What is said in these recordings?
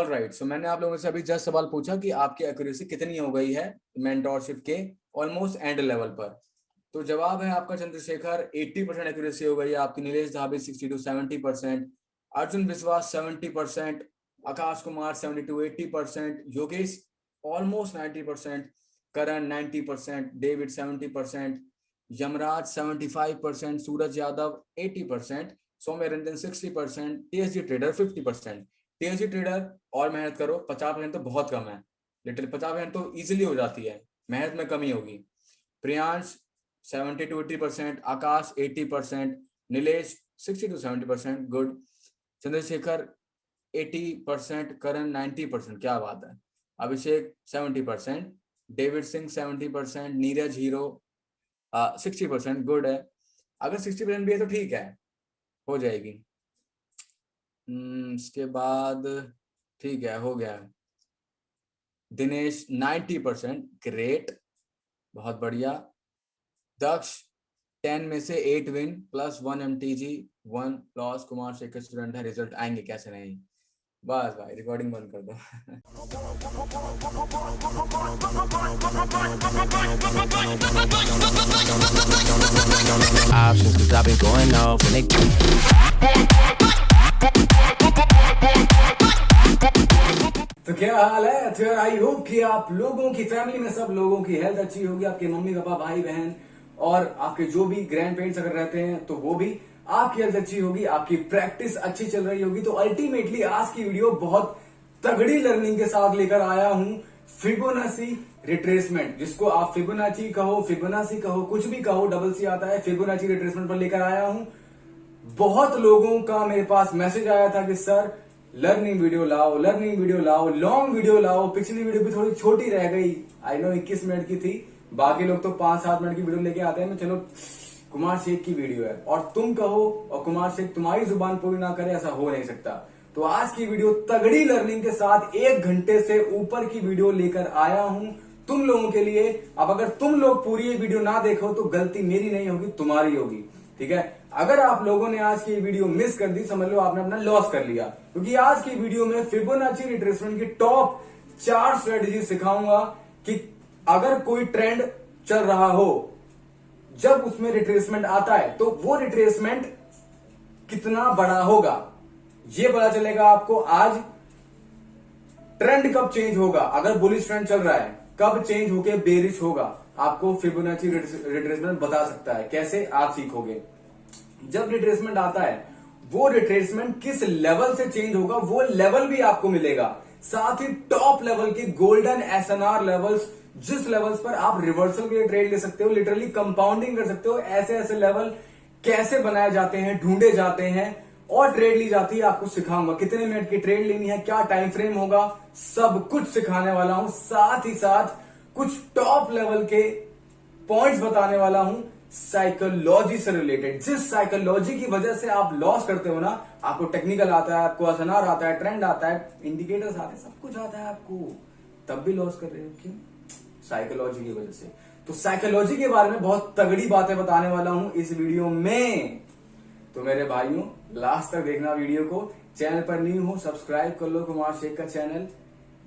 All right, सो मैंने आप लोगों से अभी जस्ट सवाल पूछा कि आपकी एक्यूरेसी कितनी हो गई है मेंटोरशिप के ऑलमोस्ट एंड लेवल पर। तो जवाब है आपका चंद्रशेखर 80% एक्यूरेसी हो गई है आपकी, Nilesh Dhabi 60 to 70%, Arjun Vishwas 70%, Akash Kumar 70 to 80%, Yogesh almost 90%, Karan 90%, David 70%, Yamraj 75%, Suraj Yadav 80%, Saumya Ranjan 60%, TSG trader 50%। TSG trader और मेहनत करो, 50% तो बहुत कम है, लिटिल 50% तो इजीली हो जाती है, मेहनत में कमी होगी। Priyansh 70 to 80%, Akash 80%, Nilesh 60 to 70%, good. Chandrashekhar 80%, करण 90%, क्या बात है। अभिषेक 70%, David Singh 70%, Neeraj hero 60%, good है। अगर 60% भी है तो ठीक है, हो जाएगी। इसके बाद ठीक है, हो गया। दिनेश 90%, ग्रेट, बहुत बढ़िया। दक्ष 10 में से 8 win plus 1 MTG 1 loss, Kumar Shekhar student है, रिजल्ट आएंगे कैसे नहीं। बस भाई रिकॉर्डिंग बंद कर दो। Options, 'cause I've been going off when they तो क्या हाल है? तो यार आई होप कि आप लोगों की फैमिली में सब लोगों की हेल्थ अच्छी होगी, आपके मम्मी पापा भाई बहन और आपके जो भी ग्रैंड पेरेंट्स अगर रहते हैं तो वो भी, आपकी हेल्थ अच्छी होगी, आपकी प्रैक्टिस अच्छी चल रही होगी। तो अल्टीमेटली आज की वीडियो बहुत तगड़ी लर्निंग के साथ लेकर आया हूं, फिबोनाची रिट्रेसमेंट, जिसको आप फिबोनाची कहो, फिबोनाची कहो, कुछ भी कहो, डबल सी आता है, फिबोनाची रिट्रेसमेंट पर लेकर आया हूं। बहुत लोगों का मेरे पास मैसेज आया था कि सर लर्निंग वीडियो लाओ, लर्निंग वीडियो लाओ, लॉन्ग वीडियो लाओ। पिछली वीडियो भी थोड़ी छोटी रह गई, आई नो 21 मिनट की थी, बाकी लोग तो 5-7 मिनट की वीडियो लेके आते हैं। मैं चलो कुमार शेख की वीडियो है और तुम कहो और कुमार शेख तुम्हारी जुबान पूरी ना करे, ऐसा हो नहीं सकता। तो आज की वीडियो तगड़ी लर्निंग के साथ 1 घंटे से ऊपर की वीडियो लेकर आया हूं तुम लोगों के लिए। अब अगर तुम लोग पूरी ये वीडियो ना देखो तो गलती मेरी नहीं होगी, तुम्हारी होगी, ठीक है। अगर आप लोगों ने आज की वीडियो मिस कर दी, समझ लो आपने अपना लॉस कर लिया, क्योंकि आज की वीडियो में फिबोनाची रिट्रेसमेंट की टॉप 4 स्ट्रेटेजी सिखाऊंगा कि अगर कोई ट्रेंड चल रहा हो, जब उसमें रिट्रेसमेंट आता है तो वो रिट्रेसमेंट कितना बड़ा होगा, ये पता चलेगा आपको। आज ट्रेंड कब चेंज होगा, अगर बुलिश ट्रेंड चल रहा है कब चेंज होके बेरिश होगा, आपको फिबोनाची रिट्रेसमेंट बता सकता है। कैसे आप सीखोगे, जब रिट्रेसमेंट आता है वो रिट्रेसमेंट किस लेवल से चेंज होगा, वो लेवल भी आपको मिलेगा। साथ ही टॉप लेवल के गोल्डन एसएनआर लेवल्स, जिस लेवल्स पर आप रिवर्सल के लिए ट्रेड ले सकते हो, लिटरली कंपाउंडिंग कर सकते हो, ऐसे ऐसे लेवल कैसे बनाए जाते हैं, ढूंढे जाते हैं और ट्रेड ली जाती है, आपको सिखाऊंगा। कितने मिनट की ट्रेड लेनी है, क्या टाइम फ्रेम होगा, सब कुछ सिखाने वाला हूं। साथ ही साथ कुछ टॉप लेवल के पॉइंट्स बताने वाला हूं साइकोलॉजी से रिलेटेड, जिस साइकोलॉजी की वजह से आप लॉस करते हो ना। आपको टेक्निकल आता है, आपको एसएनआर आता है, ट्रेंड आता है, इंडिकेटर्स आते हैं, सब कुछ आता है आपको, तब भी लॉस कर रहे हो, क्यों? साइकोलॉजी की वजह से। तो साइकोलॉजी के बारे में बहुत तगड़ी बातें बताने वाला हूं इस वीडियो में। तो मेरे भाइयों लास्ट तक देखना वीडियो को। चैनल पर न्यू हो सब्सक्राइब कर लो कुमार शेख का चैनल।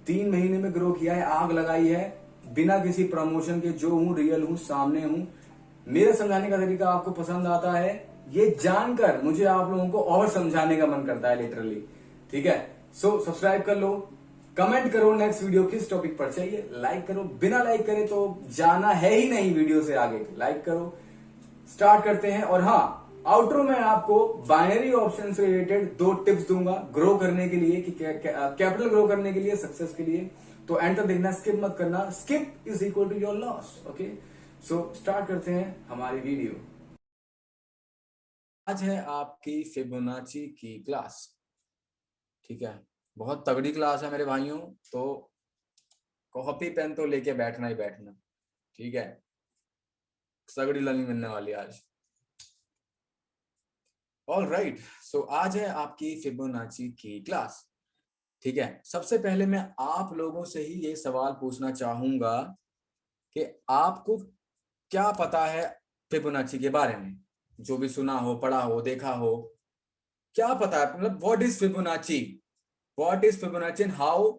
3 महीने में ग्रो किया है, आग लगाई है, बिना किसी प्रमोशन के, जो हूं रियल हूं, सामने हूं। मेरा समझाने का तरीका आपको पसंद आता है, ये जानकर मुझे आप लोगों को और समझाने का मन करता है, लिटरली, ठीक है। सो सब्सक्राइब कर लो, कमेंट करो नेक्स्ट वीडियो किस टॉपिक पर चाहिए, लाइक करो, बिना लाइक करे तो जाना है ही नहीं वीडियो से आगे, लाइक करो। स्टार्ट करते हैं। और हाँ, आउटरो में आपको बाइनरी ऑप्शन से रिलेटेड 2 टिप्स दूंगा ग्रो करने के लिए, कि कैपिटल ग्रो करने के लिए, सक्सेस के लिए। तो एंड तक देखना, स्किप मत करना, skip is equal to your loss, okay. So start करते हैं हमारी वीडियो। आज है आपकी फिबोनाची की क्लास, ठीक है। बहुत तगड़ी क्लास है मेरे भाइयों, तो कॉपी पेन तो लेके बैठना ही बैठना, ठीक है। तगड़ी लर्निंग मिलने वाली आज। ऑल राइट, सो आज है आपकी फिबोनाची की क्लास, ठीक है। सबसे पहले मैं आप लोगों से ही ये सवाल पूछना चाहूंगा कि आपको क्या पता है फिबोनाची के बारे में, जो भी सुना हो, पढ़ा हो, देखा हो, क्या पता है, मतलब what is Fibonacci, what is Fibonacci and how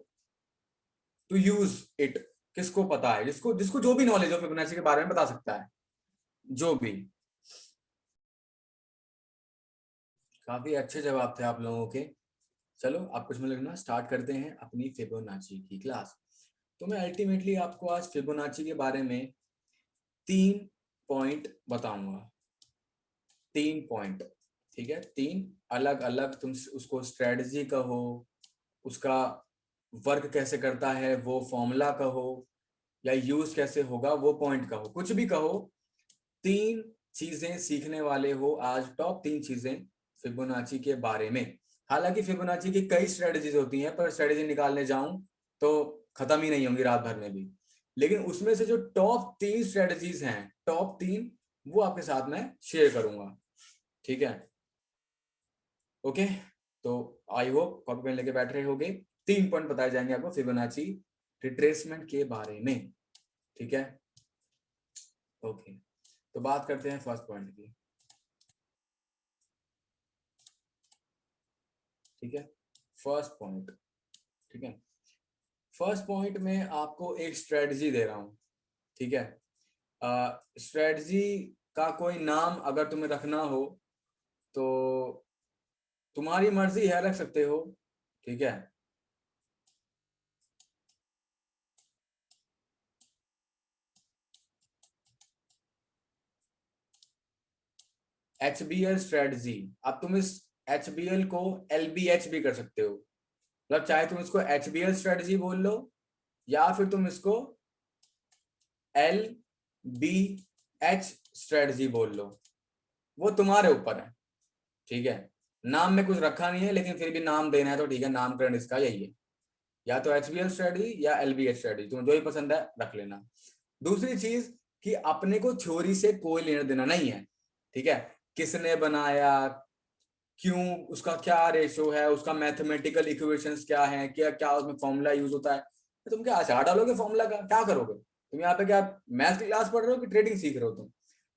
to use it, किसको पता है, जिसको जिसको जो भी नॉलेज हो फिबोनाची के बारे में बता सकता है, जो भी। काफी अच्छे जवाब थे आप लोगों के। चलो आप कुछ में लगना स्टार्ट करते हैं अपनी फिबोनाची की क्लास। तो मैं अल्टीमेटली आपको आज फिबोनाची के बारे में 3 पॉइंट बताऊंगा, 3 पॉइंट, ठीक है। 3 अलग अलग, तुम उसको स्ट्रेटजी कहो, उसका वर्क कैसे करता है वो फॉर्मूला कहो, या यूज कैसे होगा वो पॉइंट कहो, कुछ भी कहो। 3 चीजें सीखने वाले हो आज, टॉप 3 चीजें फिबोनाची के बारे में। हालांकि फिबोनाची की कई स्ट्रेटजीज होती हैं, पर स्ट्रेटजी निकालने जाऊं तो खत्म ही नहीं होंगी रात भर में भी। लेकिन उसमें से जो टॉप 3 स्ट्रेटजीज हैं, टॉप 3, वो आपके साथ में शेयर करूंगा, ठीक है। ओके, तो आई होप कॉपी पेन लेके बैठ रहे होगे। 3 पॉइंट बताए जाएंगे आपको फिबोनाची रिट्रेसमेंट के बारे में, ठीक है। ओके, तो बात करते हैं फर्स्ट पॉइंट की, ठीक है। फर्स्ट पॉइंट, ठीक है। फर्स्ट पॉइंट में आपको एक स्ट्रेटजी दे रहा हूं, ठीक है। स्ट्रेटजी का कोई नाम अगर तुम्हें रखना हो तो तुम्हारी मर्जी है, रख सकते हो, ठीक है। HBL स्ट्रेटजी, अब तुम इस HBL को LBH भी कर सकते हो, मतलब चाहे तुम इसको HBL स्ट्रेटजी बोल लो या फिर तुम इसको LBH स्ट्रेटजी बोल लो, वो तुम्हारे ऊपर है, ठीक है। नाम में कुछ रखा नहीं है, लेकिन फिर भी नाम देना है तो ठीक है, नामकरण इसका यही है, या तो HBL स्ट्रेटजी या LBH स्ट्रेटजी, तुम्हें जो ही पसंद है रख लेना। दूसरी चीज कि अपने को थ्योरी से कोई लेना देना नहीं है, ठीक है। किसने बनाया, क्यों, उसका क्या रेशो है, उसका मैथमेटिकल इक्वेशंस क्या है, क्या क्या उसमें फॉर्मूला यूज होता है, तो तुम क्या आचार डालोगे फॉर्मूला का, क्या करोगे तुम यहाँ पे, क्या मैथ्स की क्लास पढ़ रहे हो कि ट्रेडिंग सीख रहे हो तुम।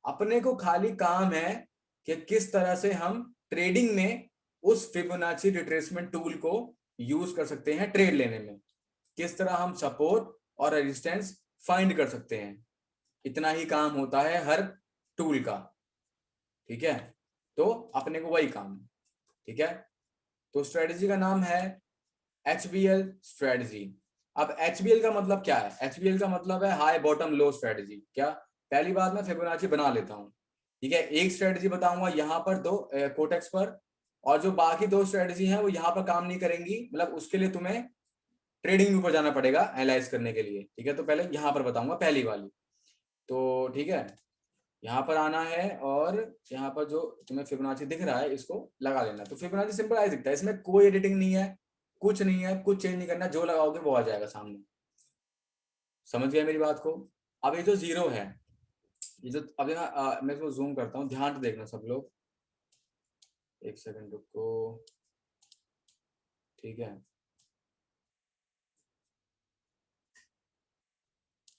अपने को खाली काम है कि किस तरह से हम ट्रेडिंग में उस फिबोनाची रिट्रेसमेंट टूल को यूज कर सकते हैं, ट्रेड लेने में किस तरह हम सपोर्ट और रेजिस्टेंस फाइंड कर सकते हैं, इतना ही काम होता है हर टूल का, ठीक है। तो अपने को वही काम है, ठीक है। तो स्ट्रेटजी का नाम है HBL स्ट्रेटजी। अब HBL का मतलब क्या है, HBL का मतलब है हाई बॉटम लो स्ट्रेटजी। क्या, पहली बात मैं फिबोनाची बना लेता हूँ, ठीक है। एक स्ट्रेटजी बताऊंगा यहाँ पर, दो कोटेक्स पर, और जो बाकी 2 स्ट्रेटजी हैं वो यहाँ पर काम नहीं करेंगी, मतलब उसके लिए तुम्हें ट्रेडिंग के ऊपर जाना पड़ेगा एनालाइज करने के लिए, ठीक है। तो पहले यहाँ पर बताऊंगा पहली वाली, तो ठीक है। यहाँ पर आना है और यहाँ पर जो तुम्हें फिबोनाची दिख रहा है इसको लगा लेना। तो फिबोनाची सिंपल ऐसे दिखता है, इसमें कोई एडिटिंग नहीं है, कुछ नहीं है, कुछ चेंज नहीं करना, जो लगाओगे वो आ जाएगा सामने। समझ गए मेरी बात को। अब ये जो जीरो है, ये जो अब यहाँ मैं इसको जूम करता हूँ, ध्यान से देखना सब लोग, एक सेकंड रुको, ठीक है।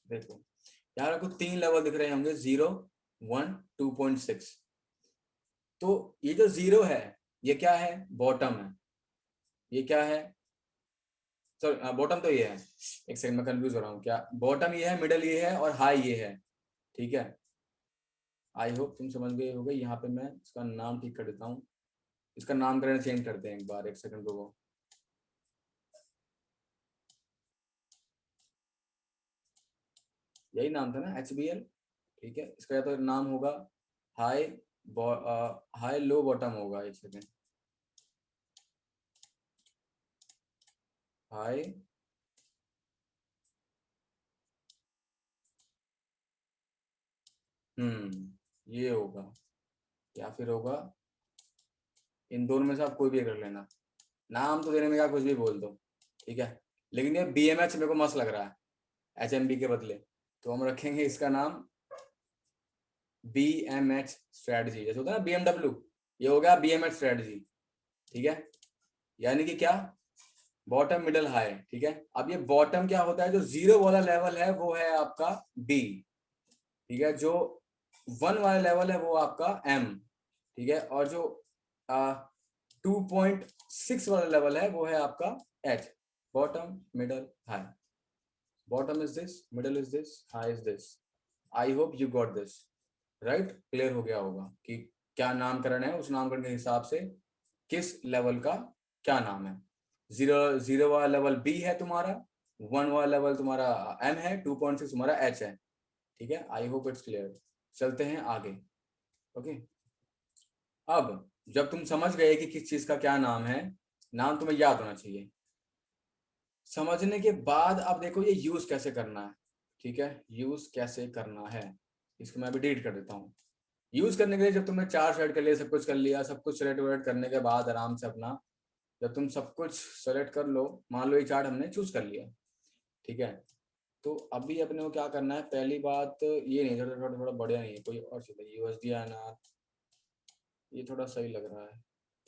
देखो यहाँ को 3 लेवल दिख रहे होंगे, 0, 1, 2.6। तो ये जो जीरो है ये क्या है, बॉटम है। ये क्या है, सॉरी बॉटम तो ये है, एक सेकंड में कंफ्यूज हो रहा हूँ, क्या बॉटम ये है, मिडल ये है और हाई ये है, ठीक है। आई होप तुम समझ गए होगे। यहाँ पे मैं इसका नाम ठीक कर देता हूँ, इसका नामकरण चेंज करते हैं एक बार, एक सेकंड रुको। यही नाम था ना HBL, ठीक है। इसका या तो नाम होगा हाई हाई लो बॉटम होगा, एक सेकंड, हाई ये होगा, या फिर होगा, इन दोनों में से आप कोई भी कर लेना, नाम तो देने में क्या कुछ भी बोल दो, ठीक है। लेकिन ये BMH मेरे को मस्त लग रहा है HMB के बदले, तो हम रखेंगे इसका नाम BMH स्ट्रेटजी, जैसे होता है ना BMW, ये हो गया BMH स्ट्रेटजी, ठीक है। यानी कि क्या, बॉटम मिडल हाई, ठीक है। अब ये बॉटम क्या होता है, जो जीरो वाला लेवल है वो है आपका B, ठीक है। जो 1 वाला लेवल है वो आपका M, ठीक है। और जो 2.6 वाला लेवल है वो है आपका H. Bottom, middle, high. Bottom is this, middle is this, high is this. I hope you got this. Right? Clear हो गया होगा कि क्या नामकरण है, उस नामकरण के हिसाब से किस लेवल का क्या नाम है. 0 वाला लेवल B है तुम्हारा, 1 वाला लेवल तुम्हारा M है, 2.6 तुम्हारा H है. ठीक है, आई होप इट्स क्लियर. चलते हैं आगे. ओके, अब जब तुम समझ गए कि किस चीज का क्या नाम है, नाम तुम्हें याद होना चाहिए. समझने के बाद अब देखो ये यूज कैसे करना है. ठीक है, यूज कैसे करना है, इसको मैं अभी डिलीट कर देता हूँ. यूज करने के लिए जब तुमने चार्ट सेलेक्ट कर लिया, सब कुछ कर लिया, सब कुछ सेलेक्ट वेलेक्ट करने के बाद आराम से अपना, जब तुम सब कुछ सेलेक्ट कर लो, मान लो ये चार्ट हमने चूज कर लिया. ठीक है, तो अभी अपने को क्या करना है, पहली बात ये नहीं, थोड़ा बढ़िया नहीं है, कोई और चीज. यूएसडी आना, ये थोड़ा सही लग रहा है,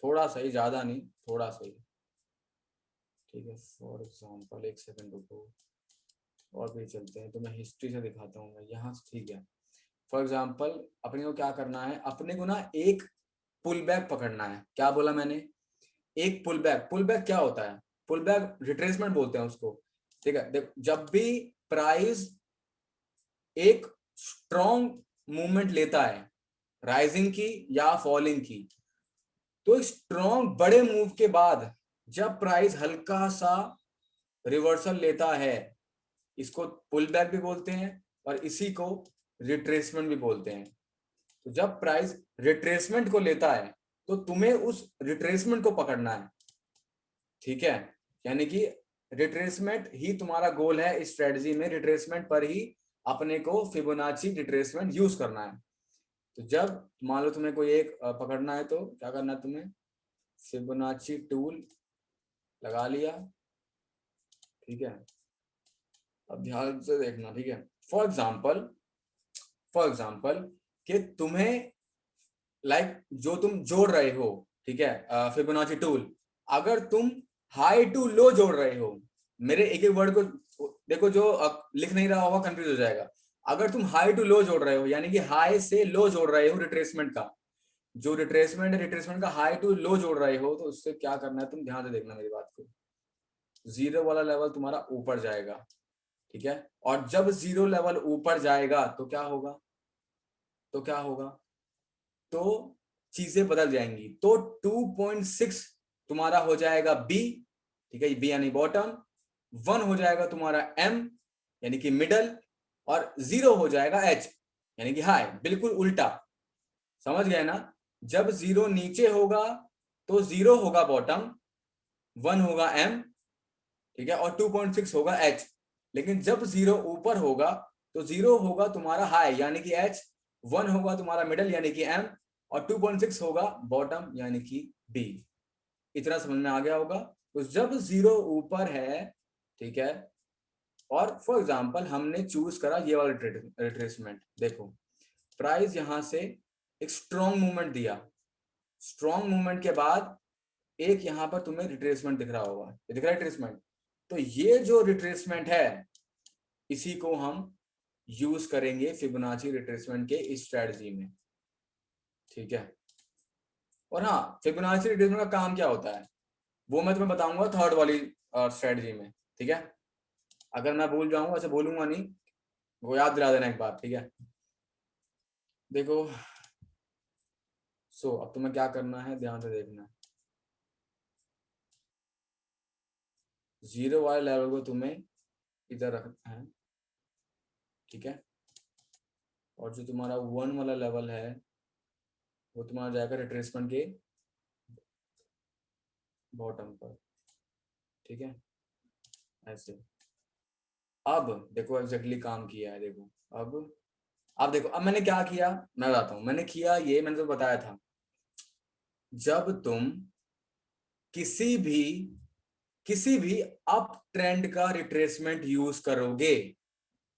थोड़ा सही, ज्यादा नहीं, थोड़ा सही. ठीक है, फॉर एग्जाम्पल एक सेकंड रुको, और भी चलते हैं तो मैं हिस्ट्री से दिखाता हूँ मैं यहाँ से. ठीक है, फॉर एग्जाम्पल अपने को क्या करना है, अपने को ना एक पुल बैक पकड़ना है. क्या बोला मैंने, एक पुल बैक. पुल बैक क्या होता है, पुल बैक रिट्रेसमेंट बोलते हैं उसको. ठीक है, देखो जब भी प्राइस एक स्ट्रॉन्ग मूवमेंट लेता है, राइजिंग की या फॉलिंग की, तो स्ट्रॉन्ग बड़े मूव के बाद जब प्राइस हल्का सा रिवर्सल लेता है, इसको पुल बैक भी बोलते हैं और इसी को रिट्रेसमेंट भी बोलते हैं. तो जब प्राइस रिट्रेसमेंट को लेता है तो तुम्हें उस रिट्रेसमेंट को पकड़ना है. ठीक है, यानी कि रिट्रेसमेंट ही तुम्हारा गोल है इस स्ट्रेटजी में. रिट्रेसमेंट पर ही अपने को फिबोनाची रिट्रेसमेंट यूज करना है. तो जब मान लो तुम्हें कोई एक पकड़ना है तो क्या करना है, तुम्हें फिबोनाची टूल लगा लिया. ठीक है, अब ध्यान से देखना. ठीक है, फॉर एग्जाम्पल कि तुम्हें जो तुम जोड़ रहे हो, ठीक है, फिबोनाची टूल, अगर तुम हाई टू लो जोड़ रहे हो, मेरे एक एक वर्ड को देखो, जो लिख नहीं रहा होगा कंफ्यूज हो जाएगा. अगर तुम हाई टू लो जोड़ रहे हो, यानी कि हाई से लो जोड़ रहे हो रिट्रेसमेंट का, जो रिट्रेसमेंट है रिट्रेसमेंट का हाई टू लो जोड़ रहे हो, तो उससे क्या करना है, तुम ध्यान से देखना मेरी बात को. 0 वाला लेवल तुम्हारा ऊपर जाएगा. ठीक है, और जब 0 लेवल ऊपर जाएगा तो क्या होगा, तो चीजें बदल जाएंगी. तो 2.6 तुम्हारा हो जाएगा बी. ठीक है, बी यानी बॉटम. 1 हो जाएगा तुम्हारा एम यानी कि मिडल, और 0 हो जाएगा एच यानी कि हाई. बिल्कुल उल्टा, समझ गए ना. जब 0 नीचे होगा तो 0 होगा बॉटम, 1 होगा एम, ठीक है, और 2.6 होगा एच. लेकिन जब 0 ऊपर होगा तो 0 होगा तुम्हारा हाई यानी कि एच, 1 होगा तुम्हारा मिडल यानी कि एम, और 2.6 होगा बॉटम यानी कि बी. इतना समझ में आ गया होगा. तो जब 0 ऊपर है, ठीक है, और फॉर एग्जांपल हमने चूज करा ये वाला रिट्रेसमेंट, देखो प्राइस यहां से एक स्ट्रॉन्ग मूवमेंट दिया, स्ट्रॉन्ग मूवमेंट के बाद एक यहां पर तुम्हें रिट्रेसमेंट दिख रहा होगा, ये दिख रहा है रिट्रेसमेंट. तो ये जो रिट्रेसमेंट है इसी को हम यूज करेंगे फिबोनाची रिट्रेसमेंट के इस स्ट्रेटजी में. ठीक है, और हाँ, फिबोनाची रिट्रेसमेंट का काम क्या होता है वो मैं तुम्हें बताऊंगा थर्ड वाली स्ट्रेटजी में. ठीक है, अगर मैं भूल जाऊंगा, ऐसे बोलूंगा नहीं, वो याद दिला देना एक बार. ठीक है, देखो अब तुम्हें क्या करना है, ध्यान से देखना. 0 वाले लेवल को तुम्हें इधर रखना है. ठीक है, और जो तुम्हारा 1 वाला लेवल है वो तुम्हारा जाएगा रिट्रेसमेंट के बॉटम पर. ठीक है, ऐसे. अब देखो एग्जैक्टली काम किया है. देखो अब देखो, अब मैंने क्या किया मैं बताता हूं. मैंने किया ये, मैंने तो बताया था, जब तुम किसी भी अप ट्रेंड का रिट्रेसमेंट यूज करोगे,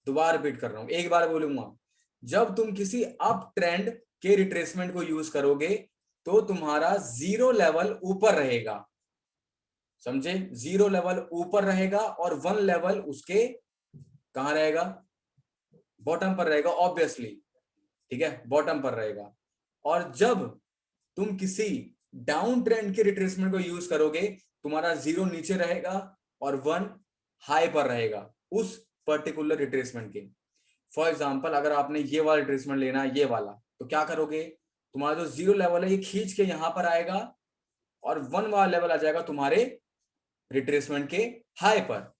दोबारा रिपीट कर रहा हूं, एक बार बोलूंगा, जब तुम किसी अप ट्रेंड के रिट्रेसमेंट को यूज करोगे तो तुम्हारा 0 लेवल ऊपर रहेगा. समझे, 0 लेवल ऊपर रहेगा और 1 लेवल उसके कहां रहेगा, बॉटम पर रहेगा ऑब्वियसली. ठीक है, बॉटम पर रहेगा. और जब तुम किसी डाउन ट्रेंड के रिट्रेसमेंट को यूज करोगे तुम्हारा 0 नीचे रहेगा और 1 हाई पर रहेगा उस पर्टिकुलर रिट्रेसमेंट के। फॉर एग्जाम्पल अगर आपने ये वाला रिट्रेसमेंट लेना है, ये वाला, तो क्या करोगे, तुम्हारा जो 0 लेवल है ये खींच के यहां पर आएगा और 1 वाला लेवल आ जाएगा तुम्हारे रिट्रेसमेंट के हाई पर।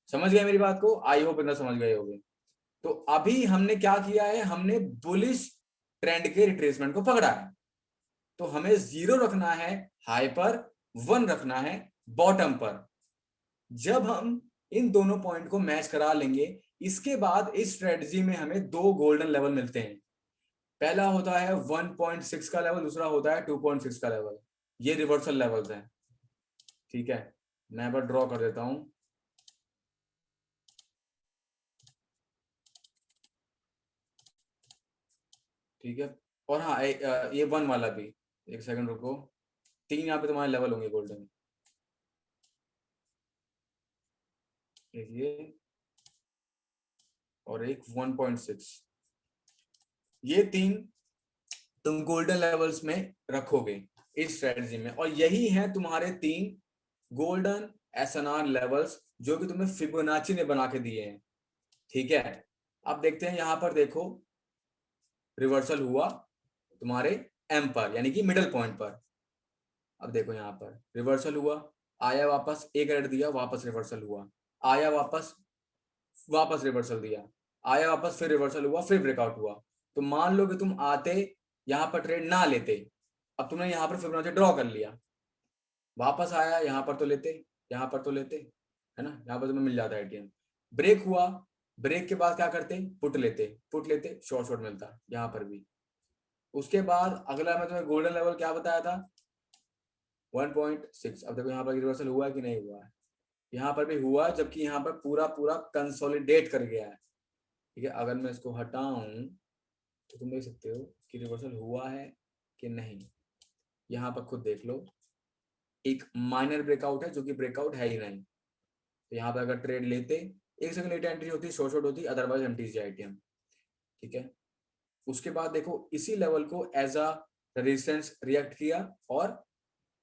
समझ गए मेरी बात को? आई होप इतना समझ गए होगे। तो अभी हमने क्या किया है, हमने बुलिश ट्रेंड के रिट्रेसमेंट को पकड़ा है। तो हमें 0 रखना है हाई पर, 1 रखना है बॉटम पर। जब हम इन दोनों पॉइंट को मैच करा लेंगे, इसके बाद इस स्ट्रेटजी में हमें 2 गोल्डन लेवल मिलते हैं। पहला होता है 1.6 का लेवल, दूसरा होता है 2.6 का लेवल। ये रिवर्सल लेवल्स हैं, ठीक है। मैं एक बार ड्रॉ कर देता हूं। ठीक है, और हाँ ये 1 वाला भी, एक सेकंड रुको, 3 यहाँ पे तुम्हारे लेवल होंगे गोल्डन, एक ये और एक 1.6। ये 3 तुम गोल्डन लेवल्स में रखोगे इस स्ट्रेटजी में, और यही है तुम्हारे 3 गोल्डन एसएनआर लेवल्स जो कि तुम्हें फिबोनाची ने बना के दिए हैं। ठीक है, अब देखते हैं, यहां पर देखो रिवर्सल हुआ तुम्हारे एम पर, यानी कि मिडल पॉइंट पर। अब देखो यहाँ पर रिवर्सल हुआ, आया वापस, एक रेड दिया, वापस रिवर्सल हुआ, आया वापस, वापस रिवर्सल दिया, आया वापस, फिर रिवर्सल हुआ, फिर ब्रेकआउट हुआ। तो मान लो कि तुम आते यहाँ पर ट्रेड ना लेते, अब तुमने यहाँ पर फिबोनाची ड्रॉ कर लिया, वापस आया यहाँ पर तो लेते, यहाँ पर तो लेते, है ना, यहाँ पर तुम्हें मिल जाता है एटीएम। ब्रेक हुआ, ब्रेक के बाद क्या करते, पुट लेते, पुट लेते, शॉर्ट शॉर्ट मिलता यहाँ पर भी। उसके बाद अगला मैं तुम्हें गोल्डन लेवल क्या बताया था, 1.6। अब देखो यहाँ पर रिवर्सल हुआ है कि नहीं हुआ है, यहाँ पर भी हुआ, जबकि यहाँ पर पूरा पूरा कंसोलिडेट कर गया है। ठीक है, अगर मैं इसको हटाऊं तो तुम देख सकते हो कि रिवर्सल हुआ है कि नहीं। यहाँ पर खुद देख लो, एक माइनर ब्रेकआउट है जो कि ब्रेकआउट है ही नहीं। तो यहाँ पर अगर ट्रेड लेते, एक सेकंड लेट एंट्री होती, शॉर्ट शॉर्ट होती, अदरवाइज एमटीसी आईटीएम। ठीक है, उसके बाद देखो इसी लेवल को एज अ रेजिस्टेंस रिएक्ट किया और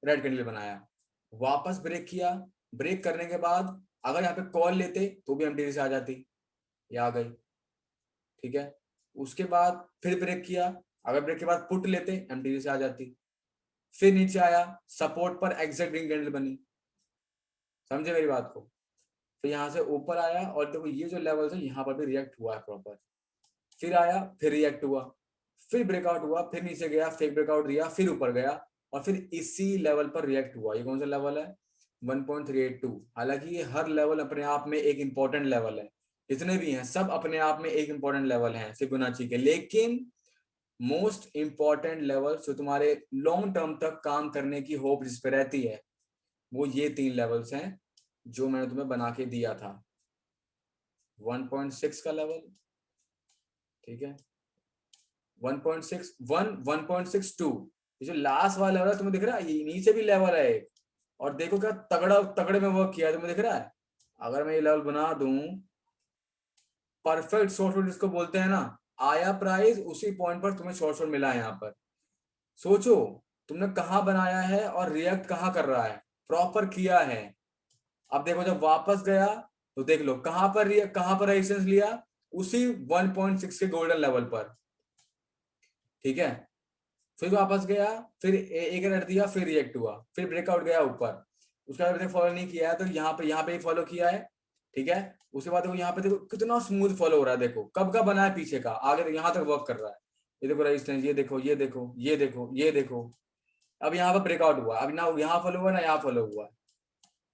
रेड कैंडल बनाया, वापस ब्रेक किया, ब्रेक करने के बाद अगर यहाँ पे कॉल लेते तो भी एमटीसी से आ जाती, ये आ गई। ठीक है, उसके बाद फिर ब्रेक किया, अगर ब्रेक के बाद पुट लेते एमटीसी से आ जाती, फिर नीचे आया, सपोर्ट पर एग्जैक्ट ग्रीन कैंडल बनी। समझे मेरी बात को? फिर यहाँ से ऊपर आया और देखो ये जो लेवल है यहाँ पर भी रिएक्ट हुआ है प्रॉपर, फिर आया, फिर रिएक्ट हुआ, फिर ब्रेकआउट हुआ, फिर नीचे गया, फेक ब्रेकआउट दिया, फिर ऊपर गया और फिर इसी लेवल पर रिएक्ट हुआ। ये कौन सा लेवल है, 1.382। हालांकि ये हर लेवल अपने आप में एक इंपॉर्टेंट लेवल है, जितने भी हैं सब अपने आप में एक इंपॉर्टेंट लेवल हैं फिबोनाची के, लेकिन मोस्ट इंपॉर्टेंट लेवल जो तुम्हारे लॉन्ग टर्म तक काम करने की होप जिस पे रहती है, वो ये 3 लेवल्स हैं जो मैंने तुम्हें बना के दिया था। 1.6 का लेवल, ठीक है, 1.6, 1.62, ये जो लास्ट वाला लेवल है तुम्हें दिख रहा है, ये नीचे भी लेवल है एक, और देखो क्या तगड़ा तगड़े में वर्क किया है, तुम्हें दिख रहा है। अगर मैं ये लेवल बना दूं, परफेक्ट शॉर्ट शॉट जिसको बोलते हैं ना, आया प्राइस उसी पॉइंट पर तुम्हें शॉर्ट शॉट मिला है। यहाँ पर सोचो तुमने कहाँ बनाया है और रिएक्ट कहाँ कर रहा है, प्रॉपर किया है। अब देखो जब वापस गया तो देख लो कहां पर रेजिस्टेंस लिया, उसी 1.6 के गोल्डन लेवल पर। ठीक है, फिर वापस गया, फिर एक रेड दिया, फिर रिएक्ट हुआ, फिर ब्रेकआउट गया ऊपर, उसका अभी तक फॉलो नहीं किया है तो यहाँ पे ही फॉलो किया है। ठीक है, उसके बाद देखो यहाँ पे देखो कितना स्मूथ फॉलो हो रहा है, देखो कब का बना है पीछे का, आगे तो यहाँ तक वर्क कर रहा है। ये देखो रेजिस्टेंस, ये देखो, ये देखो, ये देखो, ये देखो। अब यहाँ पर ब्रेकआउट हुआ, अब ना यहाँ फॉलो हुआ ना यहाँ फॉलो हुआ,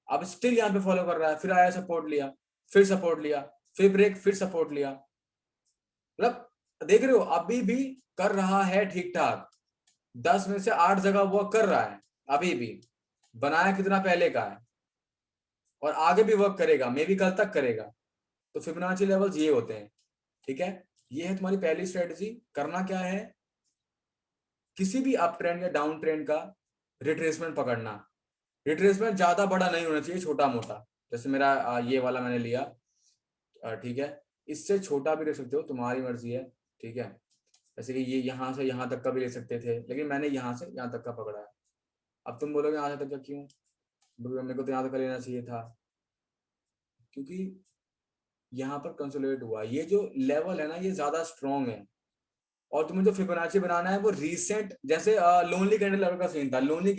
अब स्टिल यहाँ पे फॉलो कर रहा है, फिर आया सपोर्ट लिया, फिर सपोर्ट लिया, फिर ब्रेक, फिर सपोर्ट लिया। मतलब देख रहे हो अभी भी कर रहा है ठीक ठाक, 10 में से 8 जगह वर्क कर रहा है अभी भी, बनाया कितना पहले का है और आगे भी वर्क करेगा, मे भी कल तक करेगा। तो फिबोनाची लेवल्स ये होते हैं। ठीक है, ये है तुम्हारी पहली स्ट्रेटजी। करना क्या है, किसी भी अप ट्रेंड या डाउन ट्रेंड का रिट्रेसमेंट पकड़ना। रिट्रेसमेंट ज्यादा बड़ा नहीं होना चाहिए, छोटा मोटा, जैसे मेरा ये वाला मैंने लिया, ठीक है, इससे छोटा भी ले सकते हो, तुम्हारी मर्जी है। ठीक है, जैसे कि ये यहाँ से यहाँ तक का भी ले सकते थे, लेकिन मैंने यहाँ से यहाँ तक का पकड़ा है। अब तुम बोलोगे यहाँ तक का क्यों, मेरे को तो यहाँ तक कर लेना चाहिए था, क्योंकि यहाँ पर कंसोलिडेट हुआ। ये जो लेवल है ना ये ज्यादा स्ट्रॉन्ग है। और तुम्हें जो फिबोनाची बनाना है वो रीसेंट, जैसे लोनली कैंडल लेवल का सीन था। लोनली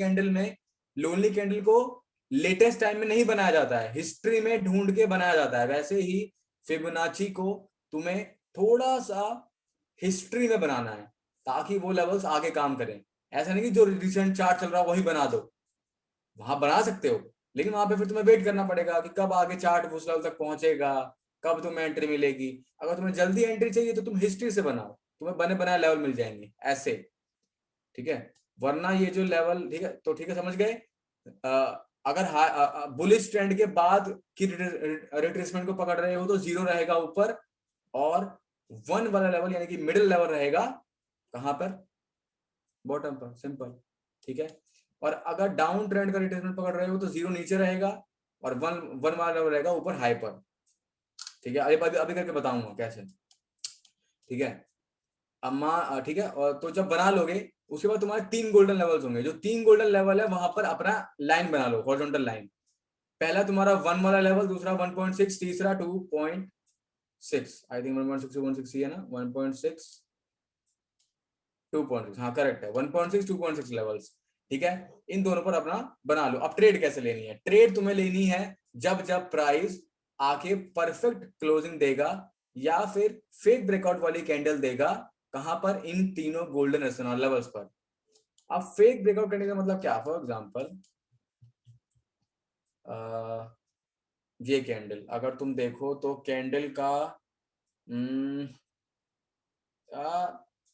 कैंडल को लेटेस्ट टाइम में नहीं बनाया जाता है, हिस्ट्री में ढूंढ के बनाया जाता है। वैसे ही फिबोनाची को तुम्हें थोड़ा सा हिस्ट्री में बनाना है ताकि वो लेवल्स आगे काम करें। ऐसा नहीं कि जो रिसेंट चार्ट चल रहा है वही बना दो, वहां बना सकते हो, लेकिन वहां पे फिर तुम्हें वेट करना पड़ेगा कि कब आगे चार्ट उस लेवल तक पहुंचेगा, कब तुम्हें एंट्री मिलेगी। अगर तुम्हें जल्दी एंट्री चाहिए तो तुम हिस्ट्री से बनाओ, तुम्हें बने बनाए लेवल मिल जाएंगे ऐसे, ठीक है। वरना ये जो लेवल, ठीक है तो ठीक है, समझ गए। अगर बुलिश ट्रेंड के बाद की रिट्रेसमेंट को पकड़ रहे हो तो जीरो रहेगा ऊपर, और वन वाला लेवल यानी कि मिडिल लेवल रहेगा कहां पर, बॉटम पर, सिंपल, ठीक है। और अगर डाउन ट्रेंड का रिट्रेसमेंट पकड़ रहे हो तो जीरो नीचे रहेगा और वन वन वाला लेवल रहेगा ऊपर हाई पर, ठीक है। अभी करके बताऊंगा कैसे, ठीक है। अम्मा ठीक है। और तो जब बना लोगे उसके बाद तुम्हारे 3 गोल्डन लेवल्स होंगे। जो 3 गोल्डन लेवल है वहां पर अपना लाइन बना लो, हॉरिजॉन्टल लाइन। पहला तुम्हारा 1 वाला लेवल, दूसरा 1.6, तीसरा 2.6। आई थिंक 1.6 1.6 है ना, 1.6 2.6, हाँ करेक्ट है, 1.6 2.6 लेवल्स, ठीक है। इन दोनों पर अपना बना लो। अब ट्रेड कैसे लेनी है? ट्रेड तुम्हें लेनी है जब जब प्राइस आके परफेक्ट क्लोजिंग देगा या फिर फेक ब्रेकआउट वाली कैंडल देगा, कहां पर, इन तीनों गोल्डन एसएनआर लेवल्स पर। अब फेक ब्रेकआउट कैंडल का मतलब क्या? फॉर एग्जांपल ये कैंडल अगर तुम देखो तो कैंडल का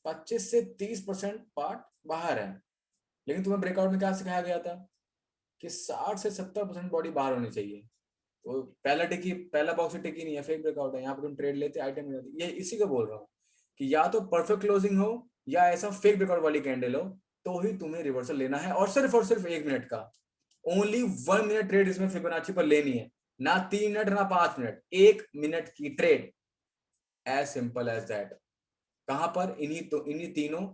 25 से 30% पार्ट बाहर है, लेकिन तुम्हें ब्रेकआउट में क्या सिखाया गया था कि 60 से 70% बॉडी बाहर होनी चाहिए। तो पहला बॉक्स टिकी नहीं है, फेक ब्रेकआउट है। यहाँ पर तुम ट्रेड लेते, आइटम लेते, ये इसी को बोल रहा हूँ कि या तो परफेक्ट क्लोजिंग हो या ऐसा फेक ब्रेकआउट वाली कैंडल हो, तो ही तुम्हें रिवर्सल लेना है। और सिर्फ 1 मिनट का, ओनली 1 मिनट ट्रेड इसमें फिबोनाची पर लेनी है, ना 3 मिनट ना 5 मिनट, 1 मिनट की trade, as simple as that. कहां पर? इन्हीं तीनों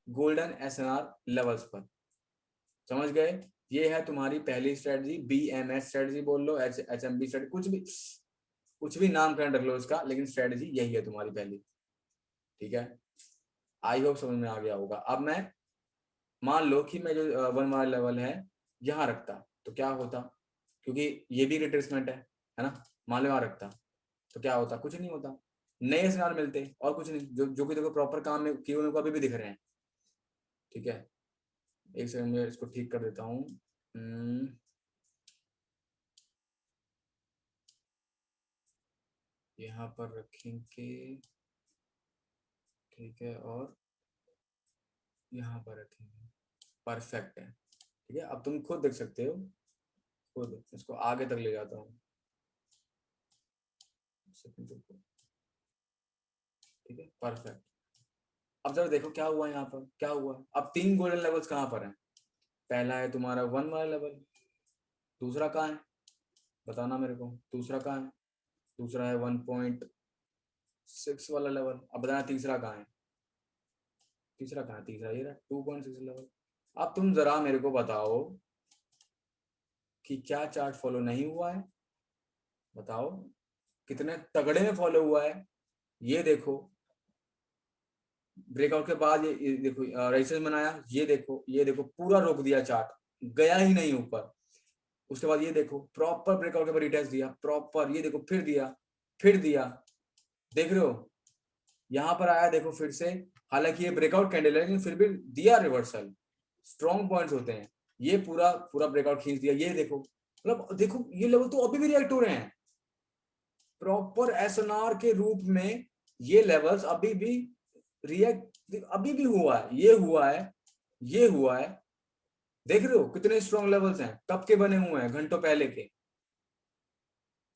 गोल्डन एसएनआर लेवल्स पर, समझ गए। ये है तुम्हारी पहली स्ट्रेटजी, BMS स्ट्रेटजी बोल लो, HMB स्ट्रेटजी, कुछ भी नामकरण रख लो इसका, लेकिन स्ट्रेटजी यही है तुम्हारी पहली, ठीक है। आई होप समझ में आ गया होगा। अब मैं मान लो कि मैं जो 1 वाला लेवल है यहाँ रखता तो क्या होता, क्योंकि ये भी रिट्रेसमेंट है ना। मान लो यहाँ रखता तो क्या होता? कुछ नहीं होता, नए सिनार मिलते और कुछ नहीं। जो कि देखो प्रॉपर काम में किए हुए को अभी भी दिख रहे हैं, ठीक है। एक सेकंड में इसको ठीक कर देता हूँ। यहाँ पर रखेंगे, ठीक है, और यहाँ पर रखेंगे, परफेक्ट है, ठीक है। अब तुम खुद देख सकते हो, खुद इसको आगे तक ले जाता हूँ, ठीक है, परफेक्ट। अब जरा देखो क्या हुआ यहाँ पर, क्या हुआ। अब 3 गोल्डन लेवल्स कहाँ पर हैं? पहला है तुम्हारा 1 वाला लेवल, दूसरा कहाँ है बताना मेरे को, दूसरा कहाँ है? दूसरा है 1.6 वाला लेवल। अब बताना तीसरा कहाँ है? तीसरा ये रहा 2.6 लेवल। अब तुम जरा मेरे को बताओ कि क्या चार्ट फॉलो नहीं हुआ है? बताओ कितने तगड़े में फॉलो हुआ है। ये देखो ब्रेकआउट के बाद ये देखो रेजिस्टेंस बनाया, ये देखो पूरा रोक दिया चार्ट, गया ही नहीं ऊपर। उसके बाद ये देखो प्रॉपर ब्रेकआउट के बाद रिटेस्ट दिया, प्रॉपर, ये देखो फिर दिया, देख रहे हो यहाँ पर आया, देखो फिर से। हालांकि ये ब्रेकआउट कैंडल है लेकिन फिर भी दिया रिवर्सल, स्ट्रॉन्ग पॉइंट्स होते हैं। ये पूरा ब्रेकआउट खींच दिया, ये देखो, मतलब देखो ये लेवल तो अभी भी रिएक्ट हो रहे हैं प्रॉपर एसएनआर के रूप में। ये लेवल्स अभी भी रिएक्ट, अभी भी हुआ है, ये हुआ है, देख रहे हो कितने स्ट्रॉन्ग लेवल्स हैं, कब के बने हुए हैं, घंटों पहले के।